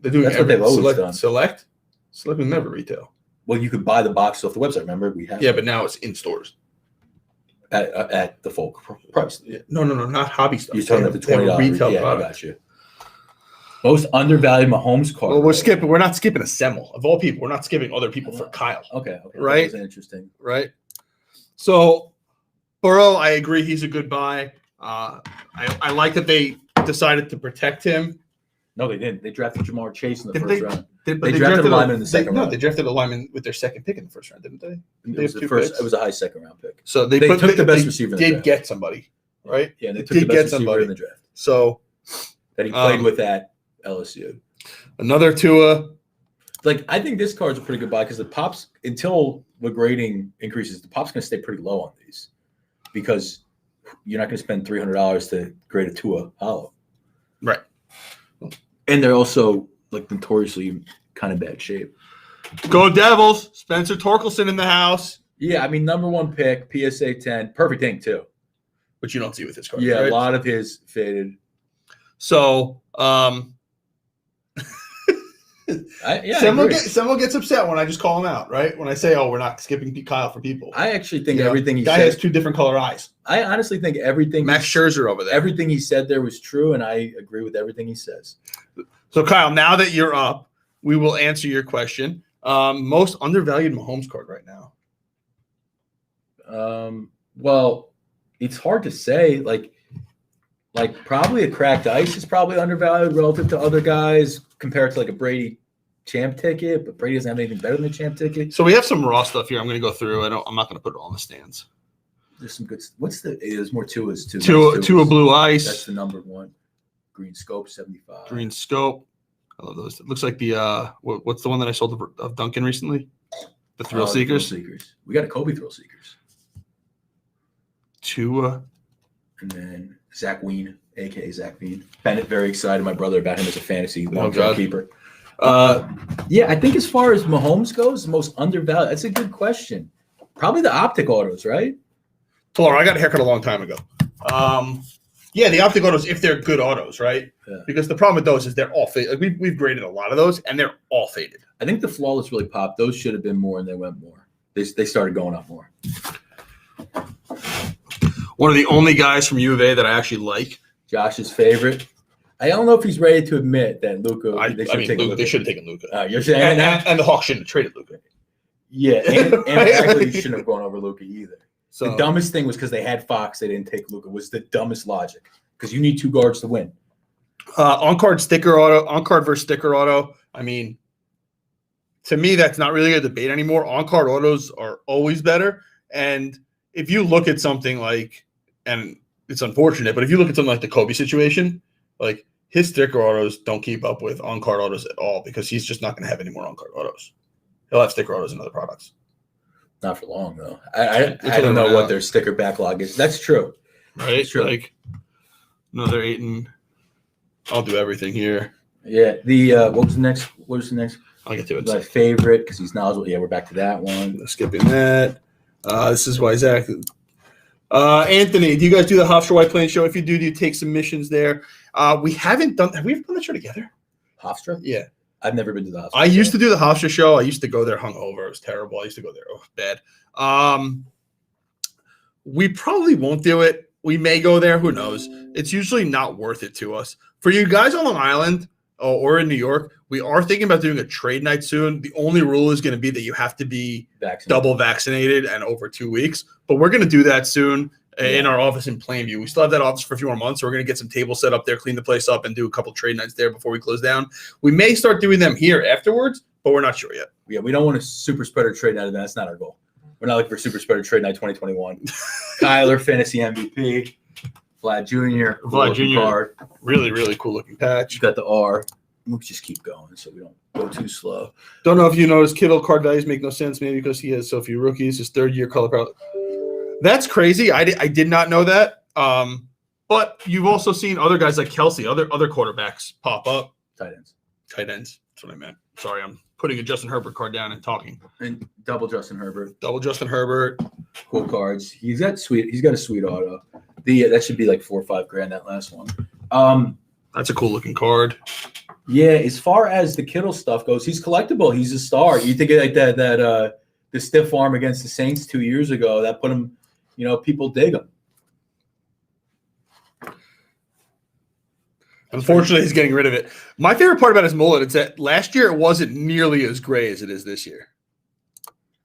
That's what they've always done. Select was never retail. Well, you could buy the box off the website. Remember, we have. Yeah, but now it's in stores at the full price. Yeah. No, not hobby stuff. You're talking about the $20 retail product. I got you. Most undervalued Mahomes card. Well, we're not skipping a Semmel. Of all people, we're not skipping other people for Kyle. Okay. Right. That's interesting. Right. So, Burrow, I agree. He's a good buy. I like that they decided to protect him. No, they didn't. They drafted Jamar Chase in the first round. They drafted a lineman in the second round. No, they drafted a lineman with their second pick in the first round, didn't they? It was a high second round pick. So they took the best receiver. They did get somebody, right? Yeah, they took the best receiver in the draft. So that he played with at LSU. Another Tua. I think this card's a pretty good buy because the pops, until the grading increases, the pop's going to stay pretty low on these because you're not going to spend $300 to grade a Tua hollow. Right. And they're also notoriously in kind of bad shape. Go Devils. Spencer Torkelson in the house. Yeah, I mean, number 1 pick, PSA 10. Perfect ink, too. Which you don't see with this card. Yeah, right? A lot of his faded. So, Semmel gets upset when I just call him out, right? When I say, we're not skipping Kyle for people. I actually think everything he said. Guy has 2 different color eyes. I honestly think everything. Max Scherzer over there. Everything he said there was true, and I agree with everything he says. So, Kyle, now that you're up, we will answer your question. Most undervalued Mahomes card right now? Well, it's hard to say. Probably a cracked ice is probably undervalued relative to other guys compared to a Brady champ ticket, but Brady doesn't have anything better than the champ ticket. So we have some raw stuff here. I'm going to go through. I'm not going to put it all in the stands. There's some good. There's more Tuas too. Tua blue ice. That's the number 1. Green scope 75. Green scope. I love those. It looks like the what's the one that I sold of Duncan recently? The Thrill Seekers. We got a Kobe Thrill Seekers. Tua. And then Zach Ween, a.k.a. Zach Ween. Bennett, very excited. My brother about him as a fantasy long-term keeper. Yeah, I think as far as Mahomes goes, the most undervalued. That's a good question. Probably the optic autos, right? Taylor, I got a haircut a long time ago. Yeah, the optic autos, if they're good autos, right? Yeah. Because the problem with those is they're all faded. We've graded a lot of those, and they're all faded. I think the flawless really popped. Those should have been more, and they went more. They started going up more. One of the only guys from U of A that I actually like. Josh's favorite. I don't know if he's ready to admit that Luka. They should have taken Luka. You're saying and the Hawks shouldn't have traded Luka. Yeah, and actually shouldn't have gone over Luka either. So, the dumbest thing was because they had Fox, they didn't take Luka. Was the dumbest logic because you need 2 guards to win. On-card sticker auto, on-card versus sticker auto. I mean, to me, that's not really a debate anymore. On-card autos are always better. And if you look at something like, and it's unfortunate, but if you look at something like the Kobe situation, like his sticker autos don't keep up with on-card autos at all because he's just not going to have any more on-card autos. He'll have sticker autos in other products. Not for long, though. I don't know what their sticker backlog is. That's true. Right? That's true. Like another 8 and I'll do everything here. Yeah. What was the next? I'll get to it. My favorite because he's knowledgeable. Yeah, we're back to that one. Skipping that. This is why Zach. Anthony, do you guys do the Hofstra White Plains show? If you do you take submissions there? We haven't done. Have we ever done the show together? Hofstra? Yeah. I've never been to the Hofstra. I used to do the Hofstra show. I used to go there hungover. It was terrible. I used to go there. Oh, bad. We probably won't do it. We may go there. Who knows? It's usually not worth it to us. For you guys on Long Island or in New York, we are thinking about doing a trade night soon. The only rule is going to be that you have to be double vaccinated and over 2 weeks. But we're going to do that soon in our office in Plainview. We still have that office for a few more months. So we're going to get some tables set up there, clean the place up, and do a couple trade nights there before we close down. We may start doing them here afterwards, but we're not sure yet. Yeah, we don't want a super spreader trade night event. That's not our goal. We're not looking for super spreader trade night 2021. Kyler, fantasy MVP. Vlad Jr. Vlad Jr. Card. Really, really cool looking patch. You got the R. We'll just keep going so we don't go too slow. Don't know if you noticed Kittle card values make no sense, maybe because he has so few rookies. His 3rd-year color palette. That's crazy. I did not know that. But you've also seen other guys like Kelsey, other quarterbacks pop up. Tight ends. That's what I meant. Sorry, I'm putting a Justin Herbert card down and talking. And double Justin Herbert. Cool cards. He's got a sweet auto. That should be like $4 or $5 grand, that last one. That's a cool looking card. Yeah, as far as the Kittle stuff goes, he's collectible. He's a star. You think like that the stiff arm against the Saints 2 years ago, that put him, people dig him. Unfortunately, he's getting rid of it. My favorite part about his mullet is that last year it wasn't nearly as gray as it is this year.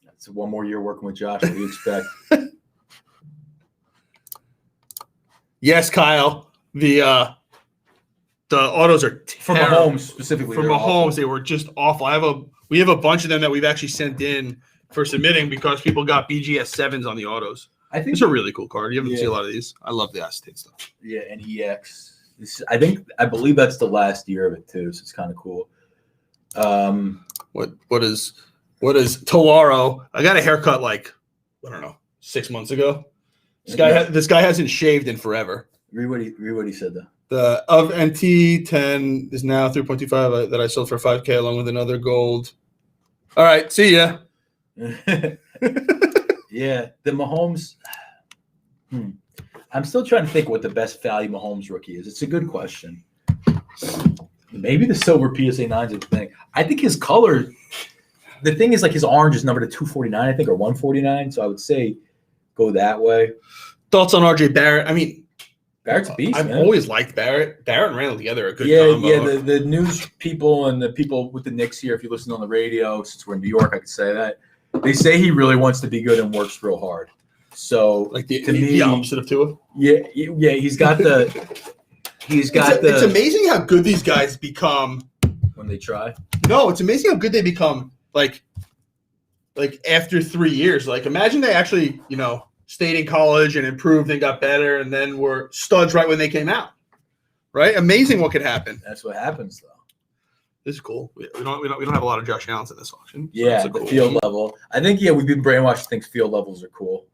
That's one more year working with Josh. What do you expect? Yes, Kyle. The autos are terrible. Mahomes specifically. For Mahomes, they were just awful. We have a bunch of them that we've actually sent in for submitting because people got BGS 7s on the autos. I think it's a really cool card. You haven't seen a lot of these. I love the acetate stuff. Yeah, and EX. I believe that's the last year of it too, so it's kind of cool. What is Tolaro? I got a haircut I don't know, 6 months ago. This guy hasn't shaved in forever. Read what he said though. The of NT 10 is now 3.25 that I sold for $5K along with another gold. All right, see ya. Yeah, the Mahomes. I'm still trying to think what the best value Mahomes rookie is. It's a good question. Maybe the silver PSA 9s is the thing. I think his color. The thing is, his orange is numbered to 249, I think, or 149. So I would say go that way. Thoughts on RJ Barrett? I mean, Barrett's a beast. I've always liked Barrett. Barrett and Randall together are a good combo. Yeah, the news people and the people with the Knicks here, if you listen on the radio, since we're in New York, I could say that. They say he really wants to be good and works real hard. So, the opposite of Tua? Yeah, he's got the – It's amazing how good these guys become. When they try? No, it's amazing how good they become, after 3 years. Imagine they actually, stayed in college and improved and got better and then were studs right when they came out. Right? Amazing what could happen. That's what happens, though. This is cool. We don't have a lot of Josh Allens in this auction. So yeah, the field level. I think, we've been brainwashed to think field levels are cool.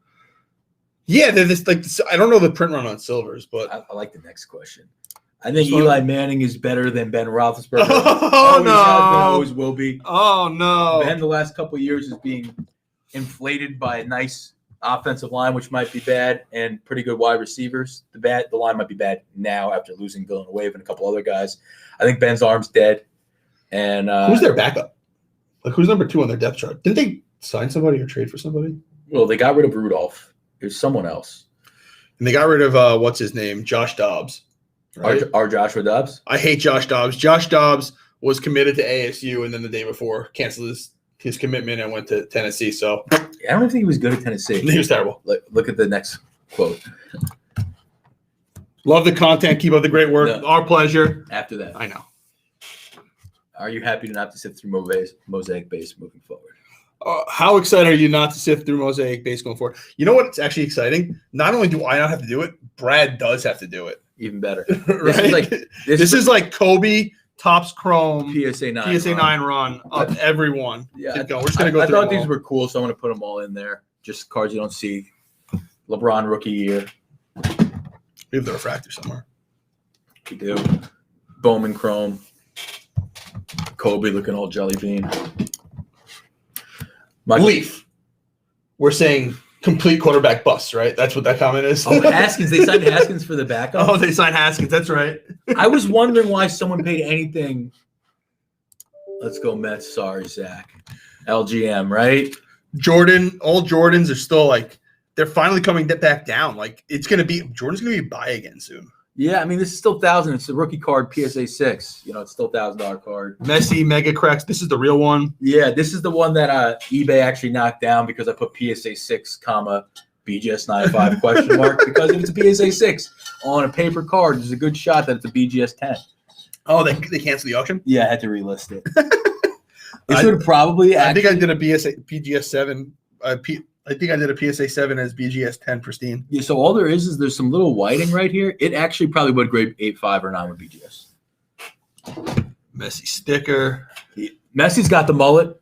Yeah, they're this I don't know the print run on silvers, but I like the next question. I think Eli Manning is better than Ben Roethlisberger. Oh, no. Always will be. Oh, no. Ben, the last couple of years, is being inflated by a nice offensive line, which might be bad, and pretty good wide receivers. The line might be bad now after losing Villanueva and a couple other guys. I think Ben's arm's dead. And who's their backup? Who's number 2 on their depth chart? Didn't they sign somebody or trade for somebody? Well, they got rid of Rudolph. There's someone else. And they got rid of what's his name, Josh Dobbs. Right? Our Joshua Dobbs. I hate Josh Dobbs. Josh Dobbs was committed to ASU, and then the day before canceled his commitment and went to Tennessee. So I don't think he was good at Tennessee. He was terrible. Look at the next quote. Love the content. Keep up the great work. No. Our pleasure. After that, I know. are you happy to not to sift through Mosaic base moving forward? How excited are you not to sift through Mosaic base going forward? You know what's actually exciting? Not only do I not have to do it, Brad does have to do it. Even better. Right? This is like Kobe Topps Chrome PSA 9 PSA 9 run of everyone. Yeah, Keep going. We're just gonna go I through thought them these all. were cool, so I'm gonna put them all in there. Just cards you don't see. LeBron rookie year. We have the refractor somewhere. We do. Bowman Chrome. Kobe looking all jelly bean. Leaf. We're saying complete quarterback bust, right? That's what that comment is. Oh, Haskins. They signed Haskins for the backup. Oh, they signed Haskins. That's right. I was wondering why someone paid anything. Let's go Mets. Sorry, Zach. LGM, right? All Jordans are still like, they're finally coming back down. Like, Jordan's going to be buy again soon. Yeah, I mean, this is still 1,000. It's a rookie card, PSA 6. It's still $1,000 card. Messi, Mega Cracks. This is the real one. Yeah, this is the one that eBay actually knocked down because I put PSA 6, comma, BGS 95 question mark, because if it's a PSA 6 on a paper card, there's a good shot that it's a BGS 10. Oh, they canceled the auction? Yeah, I had to relist it. This would probably I think I did a BGS 7. I think I did a PSA 7 as BGS 10 pristine. Yeah, so all there is there's some little whiting right here. It actually probably would grade 8.5 or 9 with BGS. Messi sticker. Messi's got the mullet.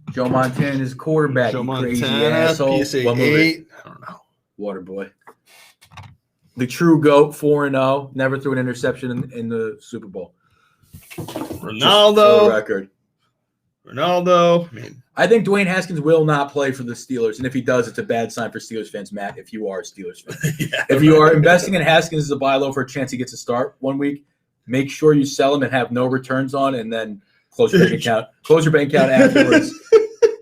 Joe Montana's quarterback. Joe Crazy Montana, asshole. PSA One 8. I don't know. Water boy. The true GOAT, 4-0. Never threw an interception in the Super Bowl. Ronaldo. For the record. I think Dwayne Haskins will not play for the Steelers, and if he does, it's a bad sign for Steelers fans, Matt, if you are a Steelers fan. Yeah, if you are investing in Haskins as a buy low for a chance he gets a start 1 week, make sure you sell him and have no returns on, and then close your bank account. Close your bank account afterwards.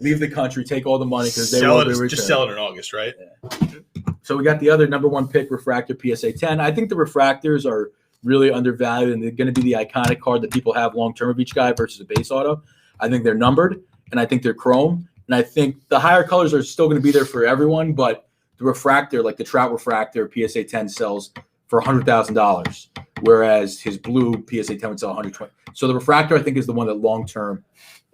Leave the country, take all the money because they will be returned. Just sell it in August, right? Yeah. So we got the other number 1 pick, Refractor PSA 10. I think the refractors are really undervalued, and they're going to be the iconic card that people have long term of each guy versus a base auto. I think they're numbered, and I think they're chrome, and I think the higher colors are still going to be there for everyone, but the refractor, like the Trout refractor, PSA 10 sells for $100,000, whereas his blue PSA 10 would sell $120,000. So the refractor, I think, is the one that long term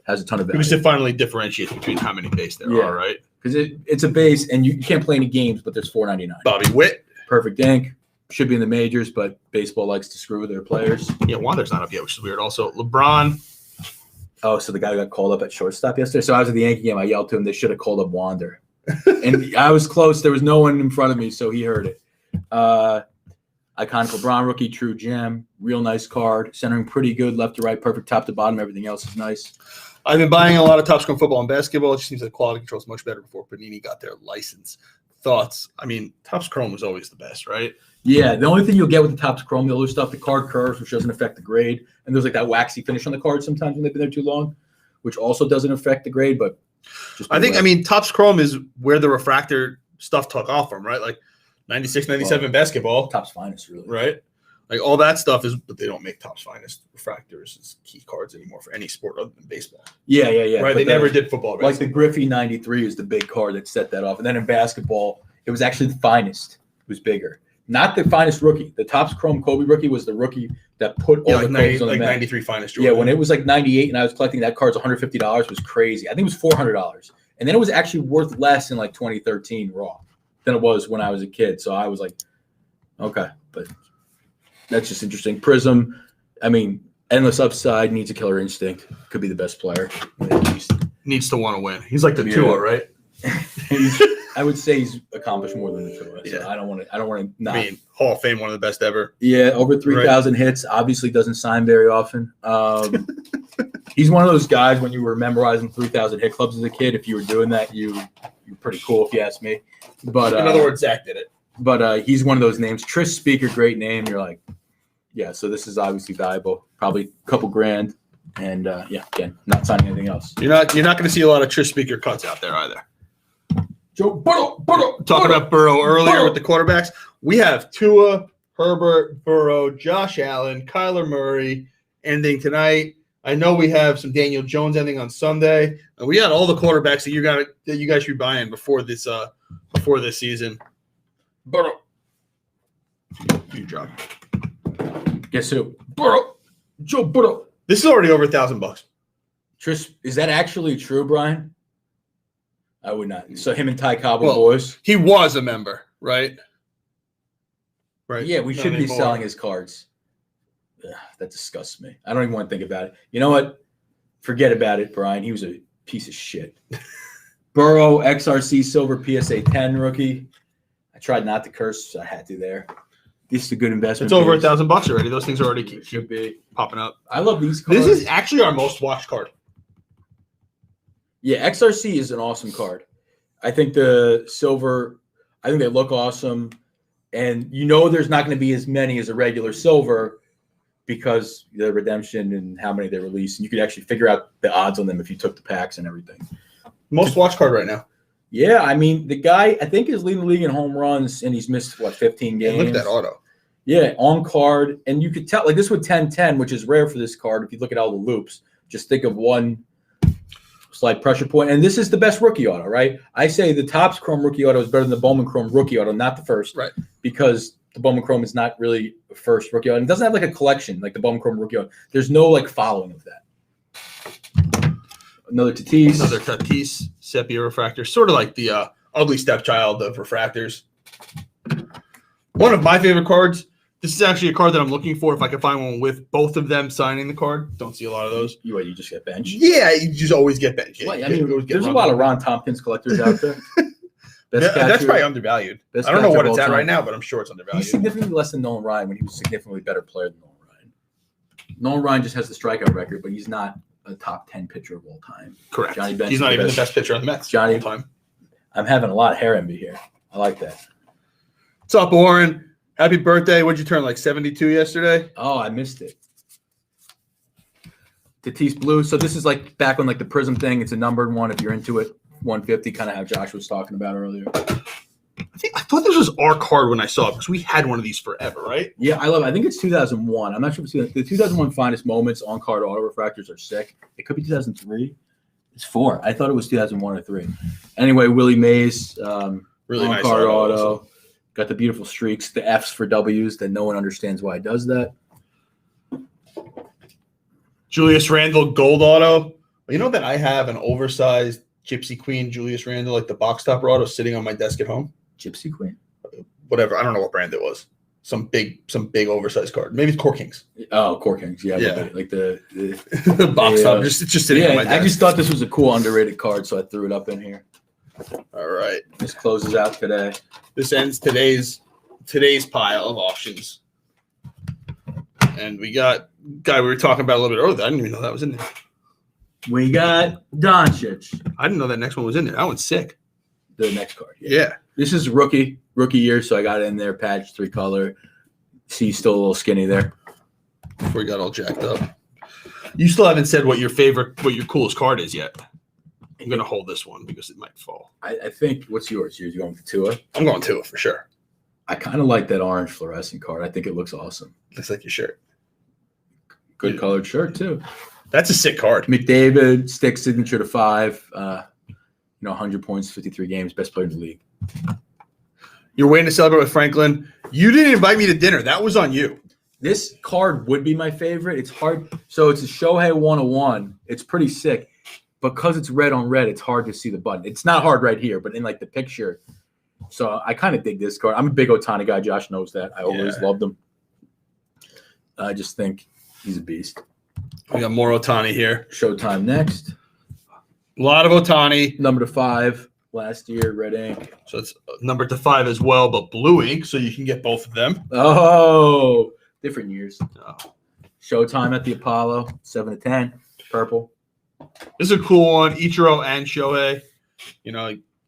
has a ton of value. Because it finally differentiates between how many base there are, right? Because it's a base, and you can't play any games, but there's $4.99. Bobby Witt. Perfect ink. Should be in the majors, but baseball likes to screw with their players. Yeah, Wander's not up yet, which is weird. Also, LeBron. Oh, so the guy who got called up at shortstop yesterday. So I was at the Yankee game. I yelled to him, they should have called up Wander. And I was close. There was no one in front of me, so he heard it. Iconic LeBron rookie, true gem. Real nice card. Centering pretty good, left to right, perfect top to bottom. Everything else is nice. I've been buying a lot of Topps Chrome football and basketball. It just seems like quality control is much better before Panini got their license. Thoughts? I mean, Topps Chrome was always the best, right? Yeah, the only thing you'll get with the Topps Chrome, the other stuff, the card curves, which doesn't affect the grade. And there's like that waxy finish on the card sometimes when they've been there too long, which also doesn't affect the grade. But I mean, Topps Chrome is where the refractor stuff took off from, right? Like 96, 97 basketball. Topps Finest, really. Right? Like all that stuff is, but they don't make Topps Finest refractors as key cards anymore for any sport other than baseball. Yeah. Right? But They never did football. Like the Griffey 93 is the big card that set that off. And then in basketball, it was actually the Finest. It was bigger. Not the Finest rookie. The Topps Chrome Kobe rookie was the rookie that put all the codes on the mat. 93 Finest Jordan. Yeah, when it was like 98 and I was collecting that card's $150 was crazy. I think it was $400. And then it was actually worth less in like 2013 raw than it was when I was a kid. So I was like, okay, but that's just interesting. Prism, I mean, endless upside, needs a killer instinct. Could be the best player. Needs to want to win. He's like the Tua, right? I would say he's accomplished more than the Tua. So yeah. I don't want to not. I mean, Hall of Fame, one of the best ever. Yeah, over 3,000 hits. Obviously doesn't sign very often. He's one of those guys when you were memorizing 3,000 hit clubs as a kid. If you were doing that, you're pretty cool if you ask me. But in other words, Zach did it. But he's one of those names. Tris Speaker, great name. You're like, yeah. So this is obviously valuable. Probably a couple grand. And again, not signing anything else. You're not going to see a lot of Tris Speaker cuts out there either. Joe Burrow. Talking about Burrow earlier with the quarterbacks. We have Tua, Herbert, Burrow, Josh Allen, Kyler Murray ending tonight. I know we have some Daniel Jones ending on Sunday. And we got all the quarterbacks that you guys should be buying before this season. Burrow. You drop. Guess who? Burrow. Joe Burrow. This is already over $1,000. Tris, is that actually true, Brian? I would not. So him and Ty Cobb were boys? He was a member, right? Right. Yeah, we shouldn't be selling his cards. Ugh, that disgusts me. I don't even want to think about it. You know what? Forget about it, Brian. He was a piece of shit. Burrow, XRC Silver PSA 10 rookie. I tried not to curse. So I had to there. This is a good investment. It's over $1,000 already. Those things already should be popping up. I love these cards. This is actually our most watched card. Yeah, XRC is an awesome card. I think the silver, I think they look awesome. And you know there's not going to be as many as a regular silver because the redemption and how many they release. And you could actually figure out the odds on them if you took the packs and everything. Most watched card right now. Yeah, I mean, the guy, I think, is leading the league in home runs, and he's missed, 15 games? Look at that auto. Yeah, on card. And you could tell, like this with 10-10, which is rare for this card. If you look at all the loops, just think of one slight pressure point. And this is the best rookie auto, right? I say the Topps Chrome rookie auto is better than the Bowman Chrome rookie auto, not the first. Right. Because the Bowman Chrome is not really a first rookie auto. And it doesn't have like a collection like the Bowman Chrome rookie auto. There's no like following of that. Another Tatis. Sepia refractor. Sort of like the ugly stepchild of refractors. One of my favorite cards. This is actually a card that I'm looking for if I can find one with both of them signing the card. Don't see a lot of those. You just get benched? Yeah, you just always get benched. Well, I mean, there's a lot of Ron Tompkins collectors out there. That's probably undervalued. I don't know what it's at right now, but I'm sure it's undervalued. He's significantly less than Nolan Ryan when he was a significantly better player than Nolan Ryan. Nolan Ryan just has the strikeout record, but he's not a top 10 pitcher of all time. Correct. Johnny Bench he's not even the best pitcher on the Mets. Johnny, all time. I'm having a lot of hair envy here. I like that. What's up, Warren? Happy birthday. What'd you turn, like 72 yesterday? Oh, I missed it. Tatis Blue. So this is like back on like the Prism thing. It's a numbered one if you're into it. 150, kind of how Josh was talking about earlier. I thought this was our card when I saw it because we had one of these forever, right? Yeah, I love it. I think it's 2001. I'm not sure if it's the 2001 finest moments on card auto refractors are sick. It could be 2003. It's 4. I thought it was 2001 or 3. Anyway, Willie Mays, really on nice card auto. Also. Got the beautiful streaks, the F's for W's that no one understands why it does that. Julius Randle gold auto. You know that I have an oversized Gypsy Queen Julius Randle, like the box top auto, sitting on my desk at home. Gypsy Queen? Whatever. I don't know what brand it was. Some big oversized card. Maybe it's Core Kings. Oh, Core Kings. Yeah. Like the box top. It's just sitting on my desk. I just thought this was a cool underrated card, so I threw it up in here. All right. This closes out today. This ends today's pile of auctions. And we got guy we were talking about a little bit earlier. I didn't even know that was in there. We got Doncic. I didn't know that next one was in there. That one's sick. The next card. Yeah. This is rookie year, so I got it in there. Patch 3 color. See, still a little skinny there. Before we got all jacked up. You still haven't said what your coolest card is yet. I'm going to hold this one because it might fall. I think, what's yours? You're going for Tua? I'm going Tua for sure. I kind of like that orange fluorescent card. I think it looks awesome. Looks like your shirt. Good colored shirt, too. That's a sick card. McDavid, stick signature to 5. 100 points, 53 games, best player in the league. You're waiting to celebrate with Franklin. You didn't invite me to dinner. That was on you. This card would be my favorite. It's hard. So it's a Shohei 101. It's pretty sick. Because it's red on red, it's hard to see the button. It's not hard right here, but in like the picture. So I kind of dig this card. I'm a big Ohtani guy. Josh knows that. I always loved him. I just think he's a beast. We got more Ohtani here. Showtime next. A lot of Ohtani. Number 5 last year, red ink. So it's number to 5 as well, but blue ink, so you can get both of them. Oh, different years. Oh. Showtime at the Apollo, 7 to 10, purple. This is a cool one. Ichiro and Shohei.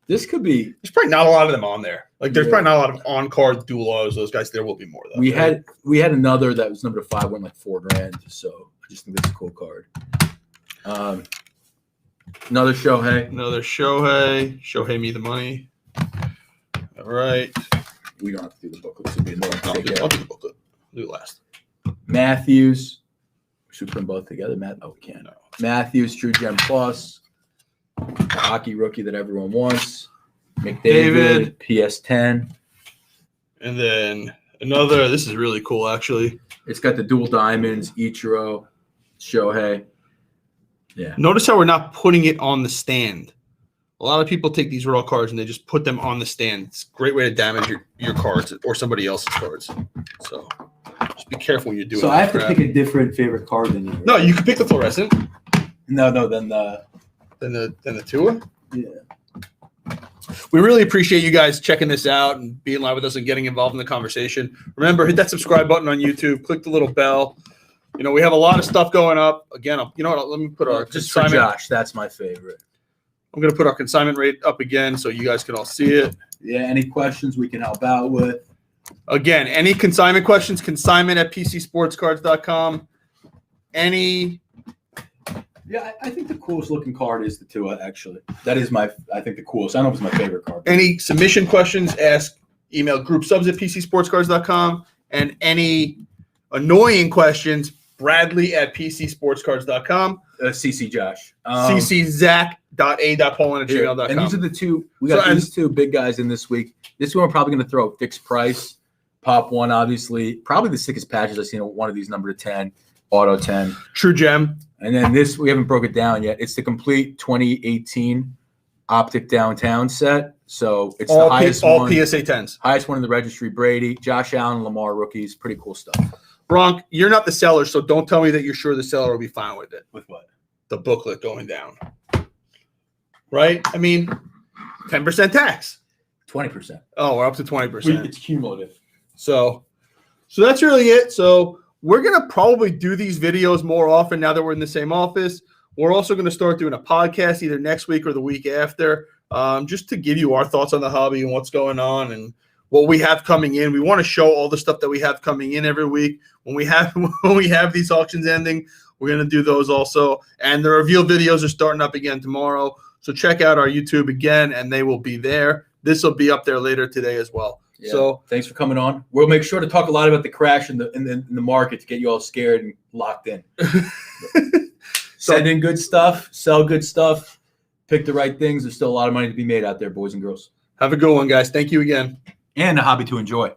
This could be. There's probably not a lot of them on there. Like there's probably not a lot of on-card duos. Those guys. There will be more though. We had another that was number 5, went like $4,000. So I just think this is a cool card. Another Shohei. Shohei me the money. right. We don't have to do the booklet. It'll be annoying. I'll do the booklet. Do it last. Matthews. Should we put them both together, Matt? Oh, we can't. No. Matthews, True Gem Plus. The hockey rookie that everyone wants. McDavid, David. PS10. And then another. This is really cool, actually. It's got the dual diamonds, Ichiro, Shohei. Yeah. Notice how we're not putting it on the stand. A lot of people take these raw cards and they just put them on the stand. It's a great way to damage your cards or somebody else's cards. So just be careful when you're doing that. So I have to pick a different favorite card than you. Right? No, you can pick the fluorescent. No, then the Tua. Yeah. We really appreciate you guys checking this out and being live with us and getting involved in the conversation. Remember, hit that subscribe button on YouTube. Click the little bell. You know, we have a lot of stuff going up. Again, you know what? Let me put our just for consignment. Josh, that's my favorite. I'm going to put our consignment rate up again so you guys can all see it. Yeah, any questions we can help out with. Again, any consignment questions, consignment at pcsportscards.com. Any. Yeah, I think the coolest looking card is the Tua, actually. That is I think the coolest. I don't know if it's my favorite card. Any submission questions, email groupsubs at pcsportscards.com. And any annoying questions, Bradley at pcsportscards.com. CC Josh. CCZach.a.poland@gmail.com. And these are the two. We got these two big guys in this week. This one we're probably going to throw fixed price. Pop one, obviously. Probably the sickest patches I've seen. One of these number 10, auto 10. True Gem. And then this, we haven't broke it down yet. It's the complete 2018 Optic Downtown set. So it's all the highest all one. PSA 10s. Highest one in the registry. Brady, Josh Allen, Lamar rookies. Pretty cool stuff. Bronk, you're not the seller, so don't tell me that you're sure the seller will be fine with it. With what? The booklet going down. Right? I mean, 10% tax. 20%. Oh, we're up to 20%. It's cumulative. So that's really it. So we're going to probably do these videos more often now that we're in the same office. We're also going to start doing a podcast either next week or the week after, just to give you our thoughts on the hobby and what's going on and what we have coming in. We want to show all the stuff that we have coming in every week. When we have these auctions ending, we're going to do those also. And the reveal videos are starting up again tomorrow. So check out our YouTube again, and they will be there. This will be up there later today as well. Yeah. So thanks for coming on. We'll make sure to talk a lot about the crash in the market to get you all scared and locked in. Send in good stuff, sell good stuff, pick the right things. There's still a lot of money to be made out there, boys and girls. Have a good one, guys. Thank you again. And a hobby to enjoy.